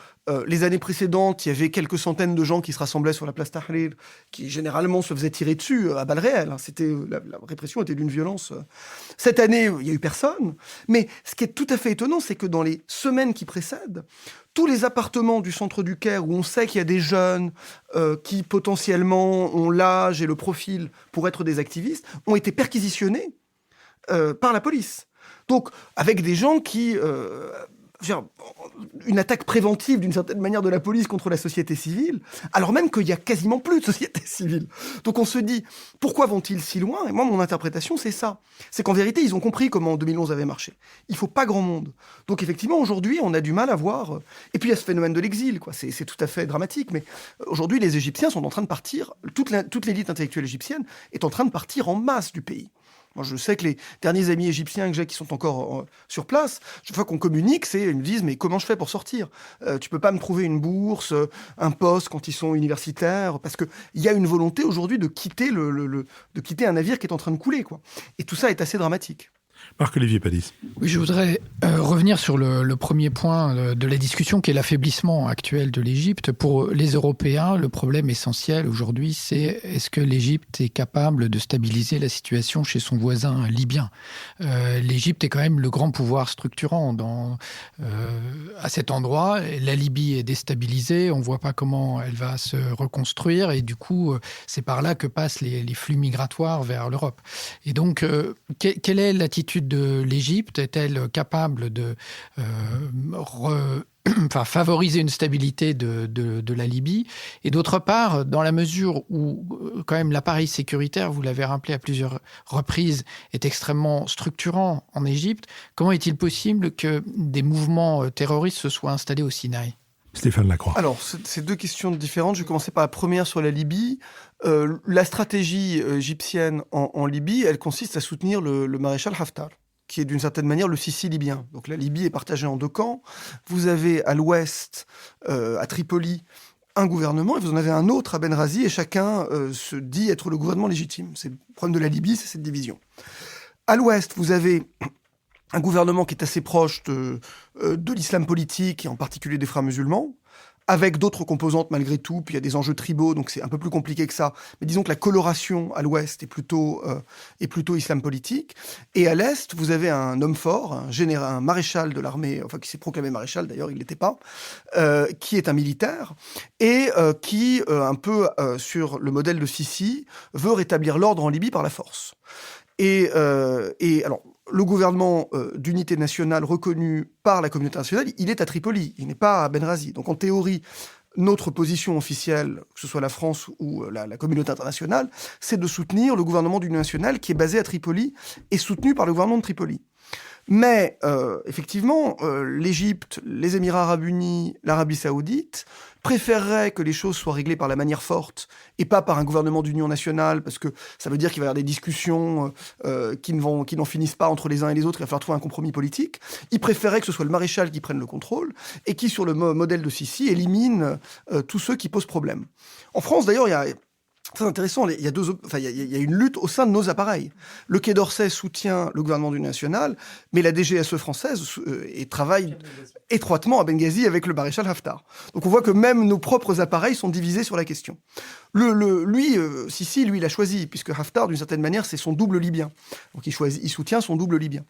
les années précédentes, il y avait quelques centaines de gens qui se rassemblaient sur la place Tahrir, qui généralement se faisaient tirer dessus à balles réelles. La répression était d'une violence. Cette année, il n'y a eu personne. Mais ce qui est tout à fait étonnant, c'est que dans les semaines qui précèdent, tous les appartements du centre du Caire, où on sait qu'il y a des jeunes qui potentiellement ont l'âge et le profil pour être des activistes, ont été perquisitionnés par la police. Donc, avec des gens qui... une attaque préventive d'une certaine manière de la police contre la société civile, alors même qu'il y a quasiment plus de société civile. Donc on se dit, pourquoi vont-ils si loin ? Et moi, mon interprétation, c'est ça. C'est qu'en vérité, ils ont compris comment 2011 avait marché. Il faut pas grand monde. Donc effectivement, aujourd'hui, on a du mal à voir... Et puis il y a ce phénomène de l'exil, quoi. C'est tout à fait dramatique. Mais aujourd'hui, les Égyptiens sont en train de partir, toute l'élite intellectuelle égyptienne est en train de partir en masse du pays. Moi, je sais que les derniers amis égyptiens que j'ai qui sont encore sur place, chaque fois qu'on communique, ils me disent « Mais comment je fais pour sortir ? Tu peux pas me trouver une bourse, un poste quand ils sont universitaires ?» Parce qu'il y a une volonté aujourd'hui de quitter, de quitter un navire qui est en train de couler, quoi. Et tout ça est assez dramatique. Marc-Olivier Padis. Oui, je voudrais revenir sur le premier point de la discussion, qui est l'affaiblissement actuel de l'Égypte. Pour les Européens, le problème essentiel aujourd'hui, c'est est-ce que l'Égypte est capable de stabiliser la situation chez son voisin libyen ? L'Égypte est quand même le grand pouvoir structurant à cet endroit. La Libye est déstabilisée, on ne voit pas comment elle va se reconstruire, et du coup, c'est par là que passent les flux migratoires vers l'Europe. Et donc, quelle est l'attitude de l'Égypte? Est-elle capable de favoriser une stabilité de la Libye? Et d'autre part, dans la mesure où quand même l'appareil sécuritaire, vous l'avez rappelé à plusieurs reprises, est extrêmement structurant en Égypte, comment est-il possible que des mouvements terroristes se soient installés au Sinaï? Stéphane Lacroix. Alors, c'est deux questions différentes. Je vais commencer par la première sur la Libye. La stratégie égyptienne en Libye, elle consiste à soutenir le maréchal Haftar, qui est d'une certaine manière le Sisi libyen. Donc la Libye est partagée en deux camps. Vous avez à l'ouest, à Tripoli, un gouvernement, et vous en avez un autre à Benghazi, et chacun se dit être le gouvernement légitime. C'est le problème de la Libye, c'est cette division. À l'ouest, vous avez un gouvernement qui est assez proche de l'islam politique, et en particulier des frères musulmans, avec d'autres composantes malgré tout, puis il y a des enjeux tribaux, donc c'est un peu plus compliqué que ça. Mais disons que la coloration à l'ouest est plutôt islam politique. Et à l'est, vous avez un homme fort, un maréchal de l'armée, enfin qui s'est proclamé maréchal d'ailleurs, il ne l'était pas, qui est un militaire, et qui, un peu sur le modèle de Sisi, veut rétablir l'ordre en Libye par la force. Et alors, le gouvernement d'unité nationale reconnu par la communauté internationale, il est à Tripoli, il n'est pas à Benghazi. Donc en théorie, notre position officielle, que ce soit la France ou la communauté internationale, c'est de soutenir le gouvernement d'union nationale qui est basé à Tripoli et soutenu par le gouvernement de Tripoli. Mais effectivement, l'Égypte, les Émirats arabes unis, l'Arabie saoudite préféreraient que les choses soient réglées par la manière forte et pas par un gouvernement d'union nationale, parce que ça veut dire qu'il va y avoir des discussions qui n'en finissent pas entre les uns et les autres, il va falloir trouver un compromis politique. Ils préféraient que ce soit le maréchal qui prenne le contrôle et qui, sur le modèle de Sisi, élimine tous ceux qui posent problème. En France, d'ailleurs, il y a... Très intéressant, il y a une lutte au sein de nos appareils. Le Quai d'Orsay soutient le gouvernement du national, mais la DGSE française travaille étroitement à Benghazi avec le maréchal Haftar. Donc on voit que même nos propres appareils sont divisés sur la question. Sisi, il a choisi, puisque Haftar, d'une certaine manière, c'est son double libyen. Donc il soutient son double libyen.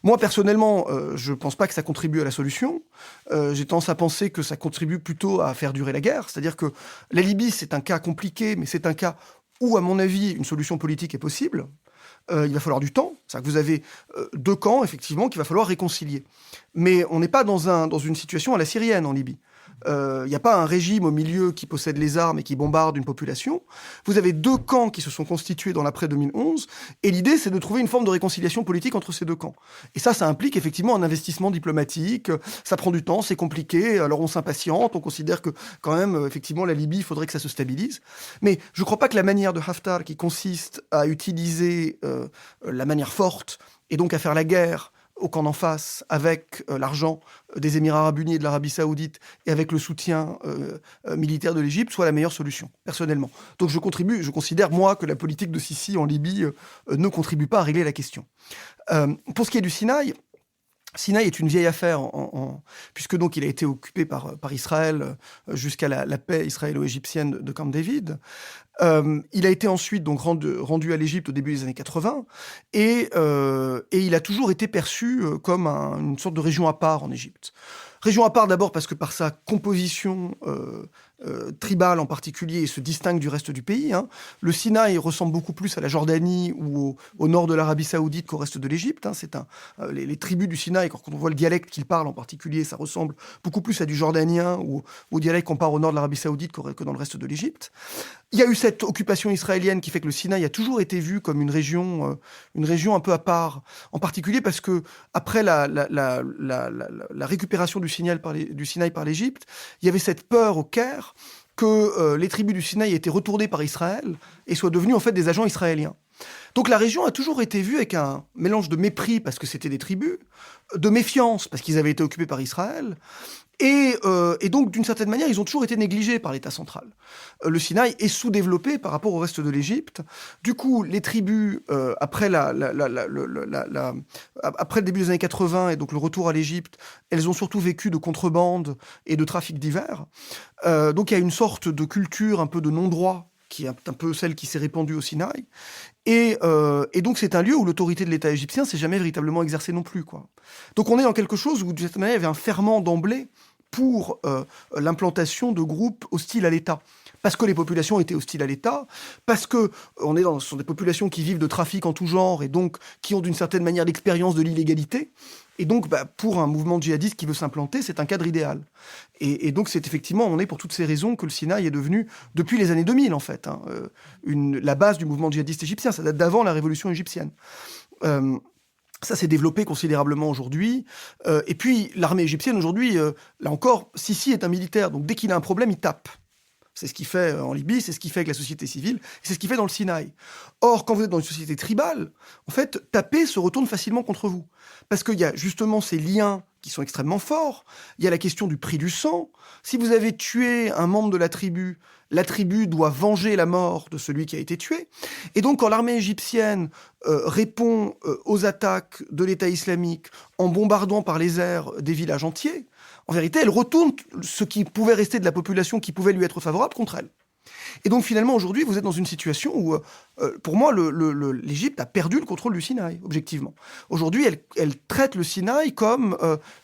Moi, personnellement, je ne pense pas que ça contribue à la solution. J'ai tendance à penser que ça contribue plutôt à faire durer la guerre. C'est-à-dire que la Libye, c'est un cas compliqué, mais c'est un cas où, à mon avis, une solution politique est possible. Il va falloir du temps. C'est-à-dire que vous avez deux camps, effectivement, qu'il va falloir réconcilier. Mais on n'est pas dans une situation à la syrienne en Libye. Il n'y a pas un régime au milieu qui possède les armes et qui bombarde une population. Vous avez deux camps qui se sont constitués dans l'après-2011, et l'idée, c'est de trouver une forme de réconciliation politique entre ces deux camps. Et ça implique effectivement un investissement diplomatique, ça prend du temps, c'est compliqué, alors on s'impatiente, on considère que quand même, effectivement, la Libye, il faudrait que ça se stabilise. Mais je ne crois pas que la manière de Haftar, qui consiste à utiliser la manière forte, et donc à faire la guerre au camp d'en face avec l'argent des Émirats arabes unis et de l'Arabie saoudite et avec le soutien militaire de l'Égypte soit la meilleure solution, personnellement. Donc je considère, moi, que la politique de Sisi en Libye ne contribue pas à régler la question. Pour ce qui est du Sinaï est une vieille affaire, puisque donc il a été occupé par Israël jusqu'à la paix israélo-égyptienne de Camp David. Il a été ensuite donc rendu à l'Égypte au début des années 80, et il a toujours été perçu comme une sorte de région à part en Égypte. Région à part d'abord parce que par sa composition tribale en particulier, il se distingue du reste du pays. Le Sinaï ressemble beaucoup plus à la Jordanie ou au nord de l'Arabie saoudite qu'au reste de l'Égypte. Les tribus du Sinaï, quand on voit le dialecte qu'ils parlent en particulier, ça ressemble beaucoup plus à du jordanien ou au dialecte qu'on parle au nord de l'Arabie saoudite que dans le reste de l'Égypte. Il y a eu cette occupation israélienne qui fait que le Sinaï a toujours été vu comme une région un peu à part, en particulier parce que après la récupération du Sinaï par l'Égypte, il y avait cette peur au Caire que les tribus du Sinaï aient été retournées par Israël et soient devenues en fait des agents israéliens. Donc la région a toujours été vue avec un mélange de mépris parce que c'était des tribus, de méfiance parce qu'ils avaient été occupés par Israël, et donc d'une certaine manière ils ont toujours été négligés par l'État central. Le Sinaï est sous-développé par rapport au reste de l'Égypte. Du coup, les tribus après après le début des années 80 et donc le retour à l'Égypte, elles ont surtout vécu de contrebande et de trafic divers. Donc il y a une sorte de culture un peu de non-droit qui est un peu celle qui s'est répandue au Sinaï. Et donc, c'est un lieu où l'autorité de l'État égyptien s'est jamais véritablement exercée non plus, quoi. Donc, on est dans quelque chose où, d'une certaine manière, il y avait un ferment d'emblée pour l'implantation de groupes hostiles à l'État. Parce que les populations étaient hostiles à l'État, parce que ce sont des populations qui vivent de trafic en tout genre et donc qui ont d'une certaine manière l'expérience de l'illégalité. Et donc, pour un mouvement djihadiste qui veut s'implanter, c'est un cadre idéal. Et donc, c'est effectivement, on est pour toutes ces raisons que le Sinaï est devenu, depuis les années 2000 en fait, la base du mouvement djihadiste égyptien. Ça date d'avant la révolution égyptienne. Ça s'est développé considérablement aujourd'hui. Et puis, l'armée égyptienne aujourd'hui, là encore, Sisi est un militaire, donc dès qu'il a un problème, il tape. C'est ce qu'il fait en Libye, c'est ce qu'il fait avec la société civile, c'est ce qu'il fait dans le Sinaï. Or, quand vous êtes dans une société tribale, en fait, taper se retourne facilement contre vous. Parce qu'il y a justement ces liens qui sont extrêmement forts. Il y a la question du prix du sang. Si vous avez tué un membre de la tribu doit venger la mort de celui qui a été tué. Et donc, quand l'armée égyptienne répond aux attaques de l'État islamique en bombardant par les airs des villages entiers, en vérité, elle retourne ce qui pouvait rester de la population qui pouvait lui être favorable contre elle. Et donc finalement, aujourd'hui, vous êtes dans une situation où, pour moi, l'Égypte a perdu le contrôle du Sinaï, objectivement. Aujourd'hui, elle traite le Sinaï comme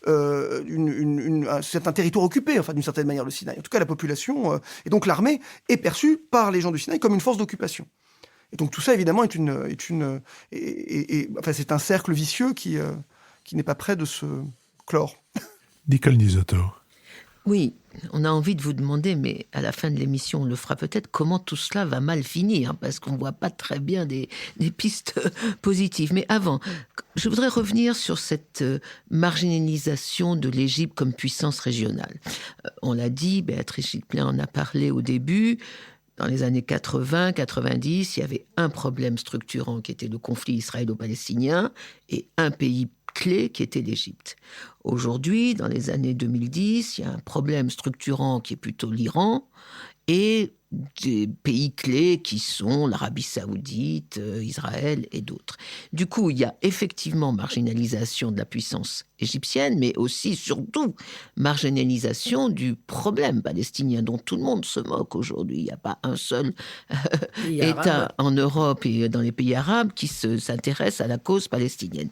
c'est un territoire occupé, enfin d'une certaine manière, le Sinaï. En tout cas, la population, et donc l'armée, est perçue par les gens du Sinaï comme une force d'occupation. Et donc tout ça, évidemment, c'est un cercle vicieux qui n'est pas prêt de se clore. Nicole Nisotto. Oui, on a envie de vous demander, mais à la fin de l'émission, on le fera peut-être, comment tout cela va mal finir, parce qu'on ne voit pas très bien des pistes positives. Mais avant, je voudrais revenir sur cette marginalisation de l'Égypte comme puissance régionale. On l'a dit, Béatrice Gilpin en a parlé au début. Dans les années 80-90, il y avait un problème structurant qui était le conflit israélo-palestinien et un pays clé qui était l'Égypte. Aujourd'hui, dans les années 2010, il y a un problème structurant qui est plutôt l'Iran et des pays clés qui sont l'Arabie saoudite, Israël et d'autres. Du coup, il y a effectivement marginalisation de la puissance égyptienne, mais aussi, surtout, marginalisation du problème palestinien dont tout le monde se moque aujourd'hui. Il n'y a pas un seul État en Europe et dans les pays arabes qui s'intéresse à la cause palestinienne.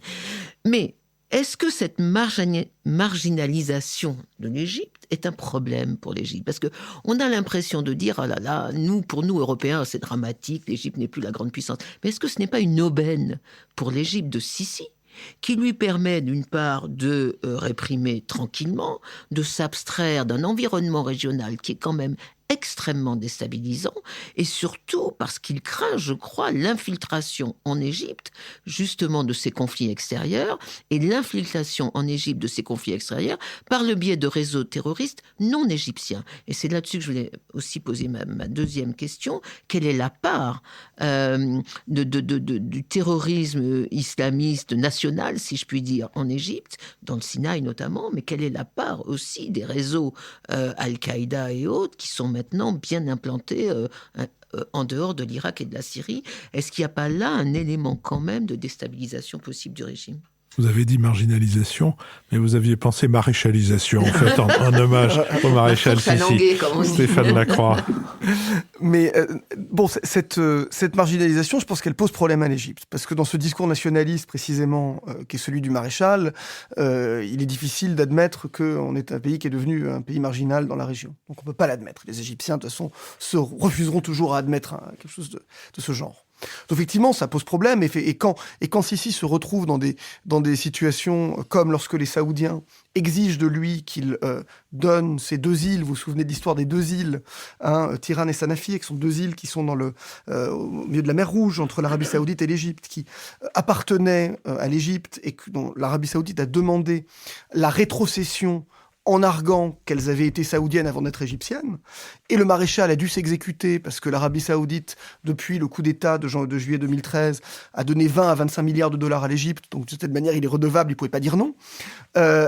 Mais est-ce que cette marginalisation de l'Égypte est un problème pour l'Égypte? Parce qu'on a l'impression de dire, oh là là, pour nous, Européens, c'est dramatique, l'Égypte n'est plus la grande puissance. Mais est-ce que ce n'est pas une aubaine pour l'Égypte de Sisi, qui lui permet d'une part de réprimer tranquillement, de s'abstraire d'un environnement régional qui est quand même extrêmement déstabilisant, et surtout parce qu'il craint, je crois, l'infiltration en Égypte, justement de ces conflits extérieurs, et l'infiltration en Égypte de ces conflits extérieurs par le biais de réseaux terroristes non égyptiens. Et c'est là-dessus que je voulais aussi poser ma deuxième question. Quelle est la part du terrorisme islamiste national, si je puis dire, en Égypte, dans le Sinaï notamment, mais quelle est la part aussi des réseaux Al-Qaïda et autres qui sont maintenant bien implantés en dehors de l'Irak et de la Syrie? Est-ce qu'il n'y a pas là un élément quand même de déstabilisation possible du régime? Vous avez dit marginalisation, mais vous aviez pensé maréchalisation, en fait, en hommage au maréchal Sissi, Stéphane Lacroix. Mais bon, cette marginalisation, je pense qu'elle pose problème à l'Égypte, parce que dans ce discours nationaliste, précisément, qui est celui du maréchal, il est difficile d'admettre qu'on est un pays qui est devenu un pays marginal dans la région. Donc on ne peut pas l'admettre. Les Égyptiens, de toute façon, se refuseront toujours à admettre quelque chose de ce genre. Donc effectivement, ça pose problème. Et quand Sissi se retrouve dans des situations comme lorsque les Saoudiens exigent de lui qu'il donne ces 2 îles, vous vous souvenez de l'histoire des 2 îles, Tiran et Sanafir, qui sont 2 îles qui sont au milieu de la mer Rouge, entre l'Arabie Saoudite et l'Égypte, qui appartenaient à l'Égypte et dont l'Arabie Saoudite a demandé la rétrocession en arguant qu'elles avaient été saoudiennes avant d'être égyptiennes. Et le maréchal a dû s'exécuter parce que l'Arabie Saoudite, depuis le coup d'État de juillet 2013, a donné 20 à 25 milliards de dollars à l'Égypte. Donc, de cette manière, il est redevable, il ne pouvait pas dire non.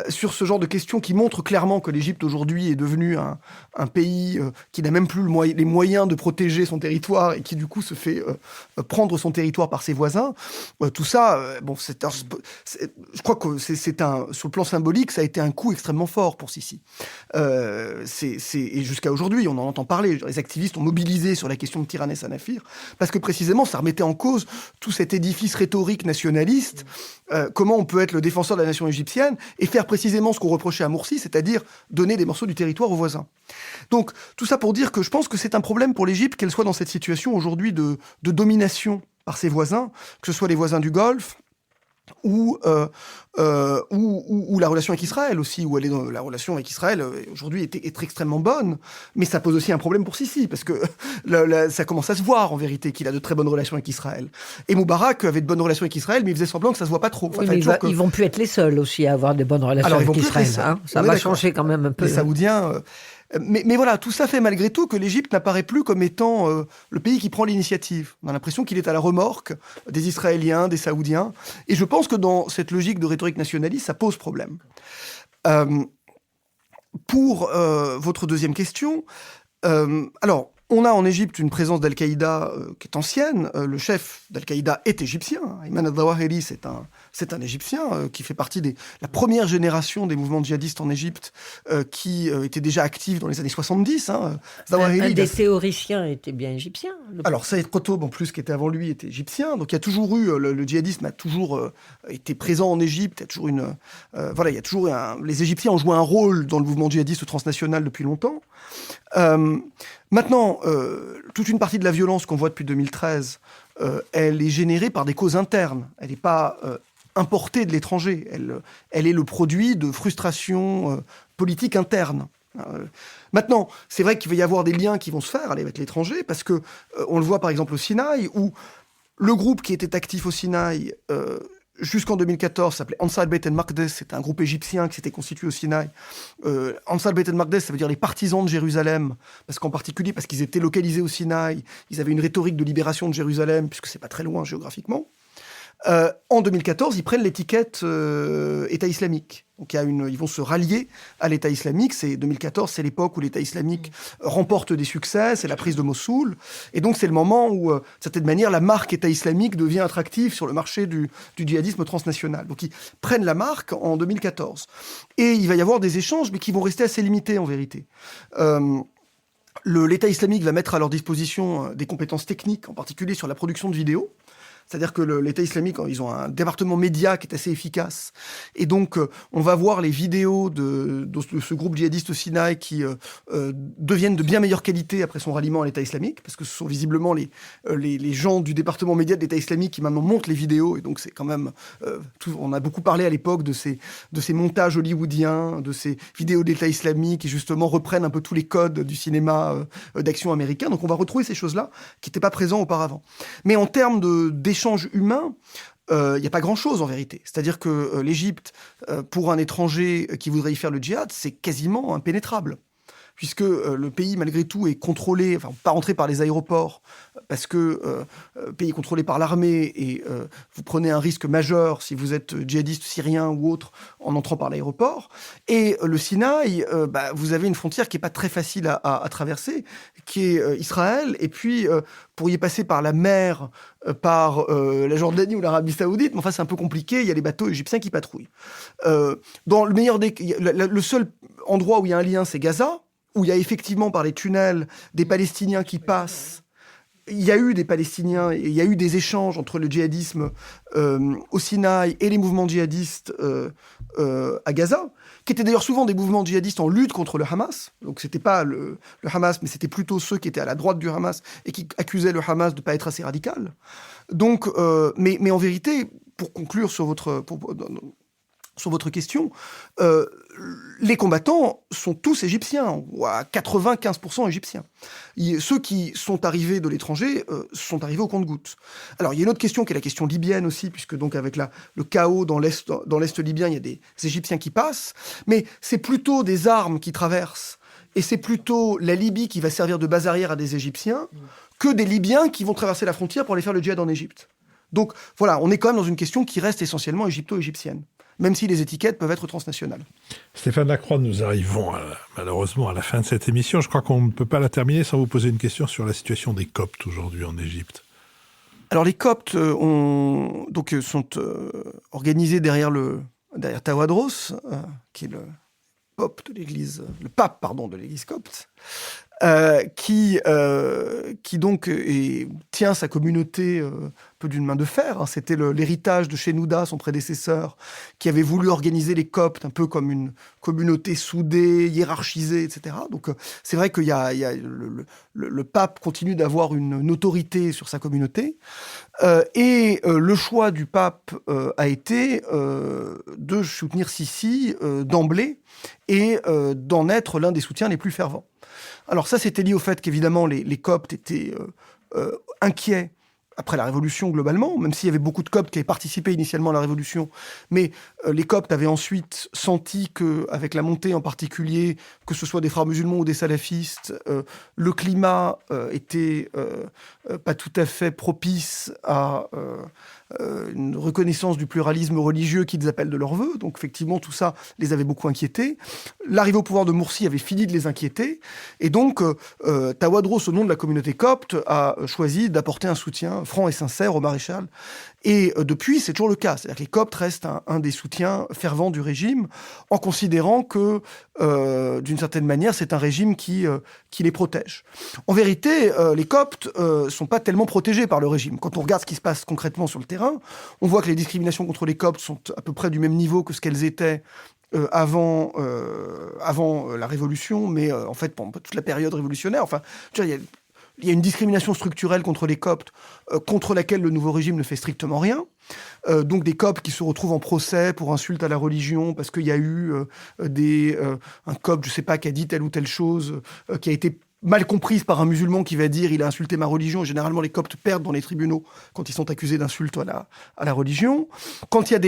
Sur ce genre de questions qui montrent clairement que l'Égypte, aujourd'hui, est devenu un pays qui n'a même plus les moyens de protéger son territoire et qui, du coup, se fait prendre son territoire par ses voisins. Tout ça, je crois que sur le plan symbolique, ça a été un coup extrêmement fort pour Sissi. Et jusqu'à aujourd'hui, on en entend parler. Les activistes ont mobilisé sur la question de Tiran et Sanafir parce que précisément, ça remettait en cause tout cet édifice rhétorique nationaliste. Comment on peut être le défenseur de la nation égyptienne et faire précisément ce qu'on reprochait à Morsi, c'est-à-dire donner des morceaux du territoire aux voisins. Donc, tout ça pour dire que je pense que c'est un problème pour l'Égypte qu'elle soit dans cette situation aujourd'hui de domination par ses voisins, que ce soit les voisins du Golfe, ou la relation avec Israël aussi, où la relation avec Israël aujourd'hui est extrêmement bonne, mais ça pose aussi un problème pour Sissi, parce que ça commence à se voir en vérité qu'il a de très bonnes relations avec Israël. Et Moubarak avait de bonnes relations avec Israël, mais il faisait semblant que ça se voit pas trop. Enfin, oui, mais ils vont plus être les seuls aussi à avoir de bonnes relations avec Israël. Ça va changer quand même un peu. Les Saoudiens... Mais voilà, tout ça fait malgré tout que l'Égypte n'apparaît plus comme étant le pays qui prend l'initiative. On a l'impression qu'il est à la remorque des Israéliens, des Saoudiens. Et je pense que dans cette logique de rhétorique nationaliste, ça pose problème. Pour votre deuxième question, alors, on a en Égypte une présence d'Al-Qaïda qui est ancienne. Le chef d'Al-Qaïda est égyptien. Ayman al-Zawahiri, c'est un Égyptien qui fait partie de la première génération des mouvements djihadistes en Égypte qui était déjà actifs dans les années 70. Un des théoriciens était bien égyptien. Alors, Saïd Qutb, en plus, qui était avant lui, était égyptien. Donc, il y a toujours eu... Le djihadisme a toujours été présent en Égypte. Il y a toujours les Égyptiens ont joué un rôle dans le mouvement djihadiste transnational depuis longtemps. Maintenant, toute une partie de la violence qu'on voit depuis 2013, elle est générée par des causes internes. Elle n'est pas importée de l'étranger. Elle est le produit de frustrations politiques internes. Maintenant, c'est vrai qu'il va y avoir des liens qui vont se faire avec l'étranger, parce que on le voit par exemple au Sinaï, où le groupe qui était actif au Sinaï jusqu'en 2014 s'appelait Ansar Beit el-Maqdis. C'était un groupe égyptien qui s'était constitué au Sinaï. Ansar Beit el-Maqdis, ça veut dire les partisans de Jérusalem, parce qu'ils étaient localisés au Sinaï, ils avaient une rhétorique de libération de Jérusalem, puisque c'est pas très loin géographiquement. En 2014, ils prennent l'étiquette État islamique. Donc ils vont se rallier à l'État islamique. 2014, c'est l'époque où l'État islamique remporte des succès, c'est la prise de Mossoul. Et donc c'est le moment où, de certaine manière, la marque État islamique devient attractive sur le marché du djihadisme transnational. Donc ils prennent la marque en 2014. Et il va y avoir des échanges, mais qui vont rester assez limités en vérité. L'État islamique va mettre à leur disposition des compétences techniques, en particulier sur la production de vidéos. C'est-à-dire que l'État islamique, ils ont un département média qui est assez efficace. Et donc, on va voir les vidéos de ce groupe djihadiste au Sinaï qui deviennent de bien meilleure qualité après son ralliement à l'État islamique, parce que ce sont visiblement les gens du département média de l'État islamique qui maintenant montent les vidéos. Et donc, c'est quand même... on a beaucoup parlé à l'époque de ces montages hollywoodiens, de ces vidéos de l'État islamique qui, justement, reprennent un peu tous les codes du cinéma d'action américain. Donc, on va retrouver ces choses-là qui n'étaient pas présentes auparavant. Mais en termes d'échanges humains, il n'y a pas grand-chose en vérité. C'est-à-dire que l'Égypte, pour un étranger qui voudrait y faire le djihad, c'est quasiment impénétrable. Puisque le pays, malgré tout, est contrôlé, enfin, pas rentré par les aéroports, parce que le pays est contrôlé par l'armée, et vous prenez un risque majeur si vous êtes djihadiste syrien ou autre en entrant par l'aéroport. Et le Sinaï, vous avez une frontière qui n'est pas très facile à traverser, qui est Israël, et puis vous pourriez passer par la mer, par la Jordanie ou l'Arabie Saoudite, mais enfin c'est un peu compliqué, il y a les bateaux égyptiens qui patrouillent. Dans le meilleur des... Le seul endroit où il y a un lien, c'est Gaza, où il y a effectivement par les tunnels des Palestiniens qui passent. Il y a eu des Palestiniens, il y a eu des échanges entre le djihadisme au Sinaï et les mouvements djihadistes à Gaza, qui étaient d'ailleurs souvent des mouvements djihadistes en lutte contre le Hamas. Donc c'était pas le Hamas, mais c'était plutôt ceux qui étaient à la droite du Hamas et qui accusaient le Hamas de ne pas être assez radical. Donc, mais en vérité, pour conclure sur votre question, les combattants sont tous égyptiens, ou à 95% égyptiens. Ceux qui sont arrivés de l'étranger sont arrivés au compte-gouttes. Alors, il y a une autre question qui est la question libyenne aussi, puisque donc avec le chaos dans l'Est libyen, il y a des Égyptiens qui passent, mais c'est plutôt des armes qui traversent, et c'est plutôt la Libye qui va servir de base arrière à des Égyptiens, que des Libyens qui vont traverser la frontière pour aller faire le djihad en Égypte. Donc, voilà, on est quand même dans une question qui reste essentiellement égypto-égyptienne, même si les étiquettes peuvent être transnationales. Stéphane Lacroix, nous arrivons malheureusement à la fin de cette émission. Je crois qu'on ne peut pas la terminer sans vous poser une question sur la situation des Coptes aujourd'hui en Égypte. Alors les Coptes sont organisés derrière Tawadros, qui est le pape de l'Église copte, qui donc tient sa communauté un peu d'une main de fer. Hein. C'était l'héritage de Shenouda, son prédécesseur, qui avait voulu organiser les Coptes un peu comme une communauté soudée, hiérarchisée, etc. Donc c'est vrai qu'il y a le pape continue d'avoir une autorité sur sa communauté. Et le choix du pape a été de soutenir Sisi d'emblée et d'en être l'un des soutiens les plus fervents. Alors ça, c'était lié au fait qu'évidemment, les Coptes étaient inquiets après la Révolution globalement, même s'il y avait beaucoup de Coptes qui avaient participé initialement à la Révolution, mais les Coptes avaient ensuite senti qu'avec la montée en particulier, que ce soit des frères musulmans ou des salafistes, le climat était pas tout à fait propice à une reconnaissance du pluralisme religieux qu'ils appellent de leur vœu. Donc effectivement, tout ça les avait beaucoup inquiétés. L'arrivée au pouvoir de Morsi avait fini de les inquiéter. Et donc, Tawadros, au nom de la communauté copte, a choisi d'apporter un soutien franc et sincère au maréchal. Et depuis, c'est toujours le cas. C'est-à-dire que les Coptes restent un des soutiens fervents du régime, en considérant que, d'une certaine manière, c'est un régime qui les protège. En vérité, les Coptes sont pas tellement protégés par le régime. Quand on regarde ce qui se passe concrètement sur le terrain, on voit que les discriminations contre les Coptes sont à peu près du même niveau que ce qu'elles étaient avant la Révolution, mais en fait, pendant toute la période révolutionnaire. Enfin, il y a une discrimination structurelle contre les Coptes, contre laquelle le nouveau régime ne fait strictement rien. Donc des Coptes qui se retrouvent en procès pour insulte à la religion, parce qu'il y a eu un Copte, je sais pas, qui a dit telle ou telle chose, qui a été mal comprise par un musulman qui va dire « il a insulté ma religion ». Généralement, les Coptes perdent dans les tribunaux quand ils sont accusés d'insulte à la religion. Quand il y a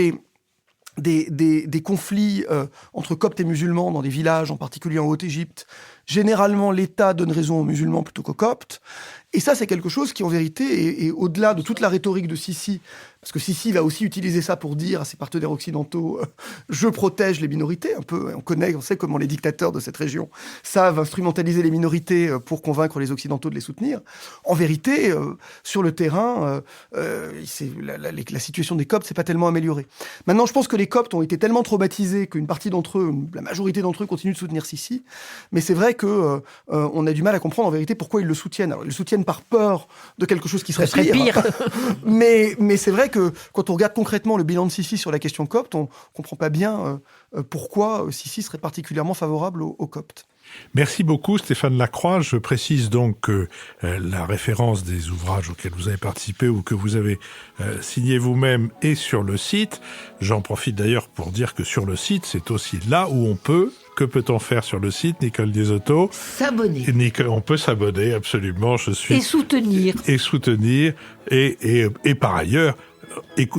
des conflits entre Coptes et musulmans dans des villages, en particulier en Haute-Égypte, généralement, l'État donne raison aux musulmans plutôt qu'aux Coptes. Et ça, c'est quelque chose qui, en vérité, est au-delà de toute la rhétorique de Sisi, parce que Sisi va aussi utiliser ça pour dire à ses partenaires occidentaux je protège les minorités, un peu. On sait comment les dictateurs de cette région savent instrumentaliser les minorités pour convaincre les Occidentaux de les soutenir. En vérité, sur le terrain, la situation des Coptes s'est pas tellement améliorée. Maintenant, je pense que les Coptes ont été tellement traumatisés qu'une partie d'entre eux, la majorité d'entre eux, continuent de soutenir Sisi. Mais c'est vrai que on a du mal à comprendre en vérité pourquoi ils le soutiennent. Alors, ils le soutiennent par peur de quelque chose qui serait serait pire. mais c'est vrai que quand on regarde concrètement le bilan de Sisi sur la question copte, on comprend pas bien pourquoi Sisi serait particulièrement favorable aux Coptes. Merci beaucoup Stéphane Lacroix. Je précise donc que la référence des ouvrages auxquels vous avez participé ou que vous avez signé vous-même est sur le site. J'en profite d'ailleurs pour dire que sur le site, c'est aussi là où on peut. Que peut-on faire sur le site, Nicole Diezotto? S'abonner. On peut s'abonner, absolument. Et soutenir. Et soutenir. Et par ailleurs,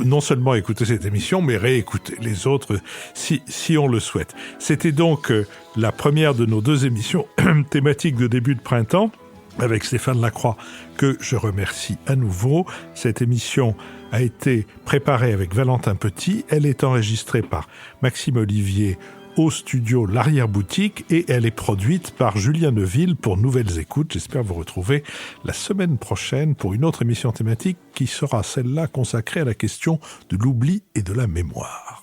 non seulement écouter cette émission, mais réécouter les autres si on le souhaite. C'était donc la première de nos 2 émissions thématiques de début de printemps avec Stéphane Lacroix, que je remercie à nouveau. Cette émission a été préparée avec Valentin Petit. Elle est enregistrée par Maxime Olivier au studio L'Arrière-Boutique et elle est produite par Julien Neuville pour Nouvelles Écoutes. J'espère vous retrouver la semaine prochaine pour une autre émission thématique qui sera celle-là consacrée à la question de l'oubli et de la mémoire.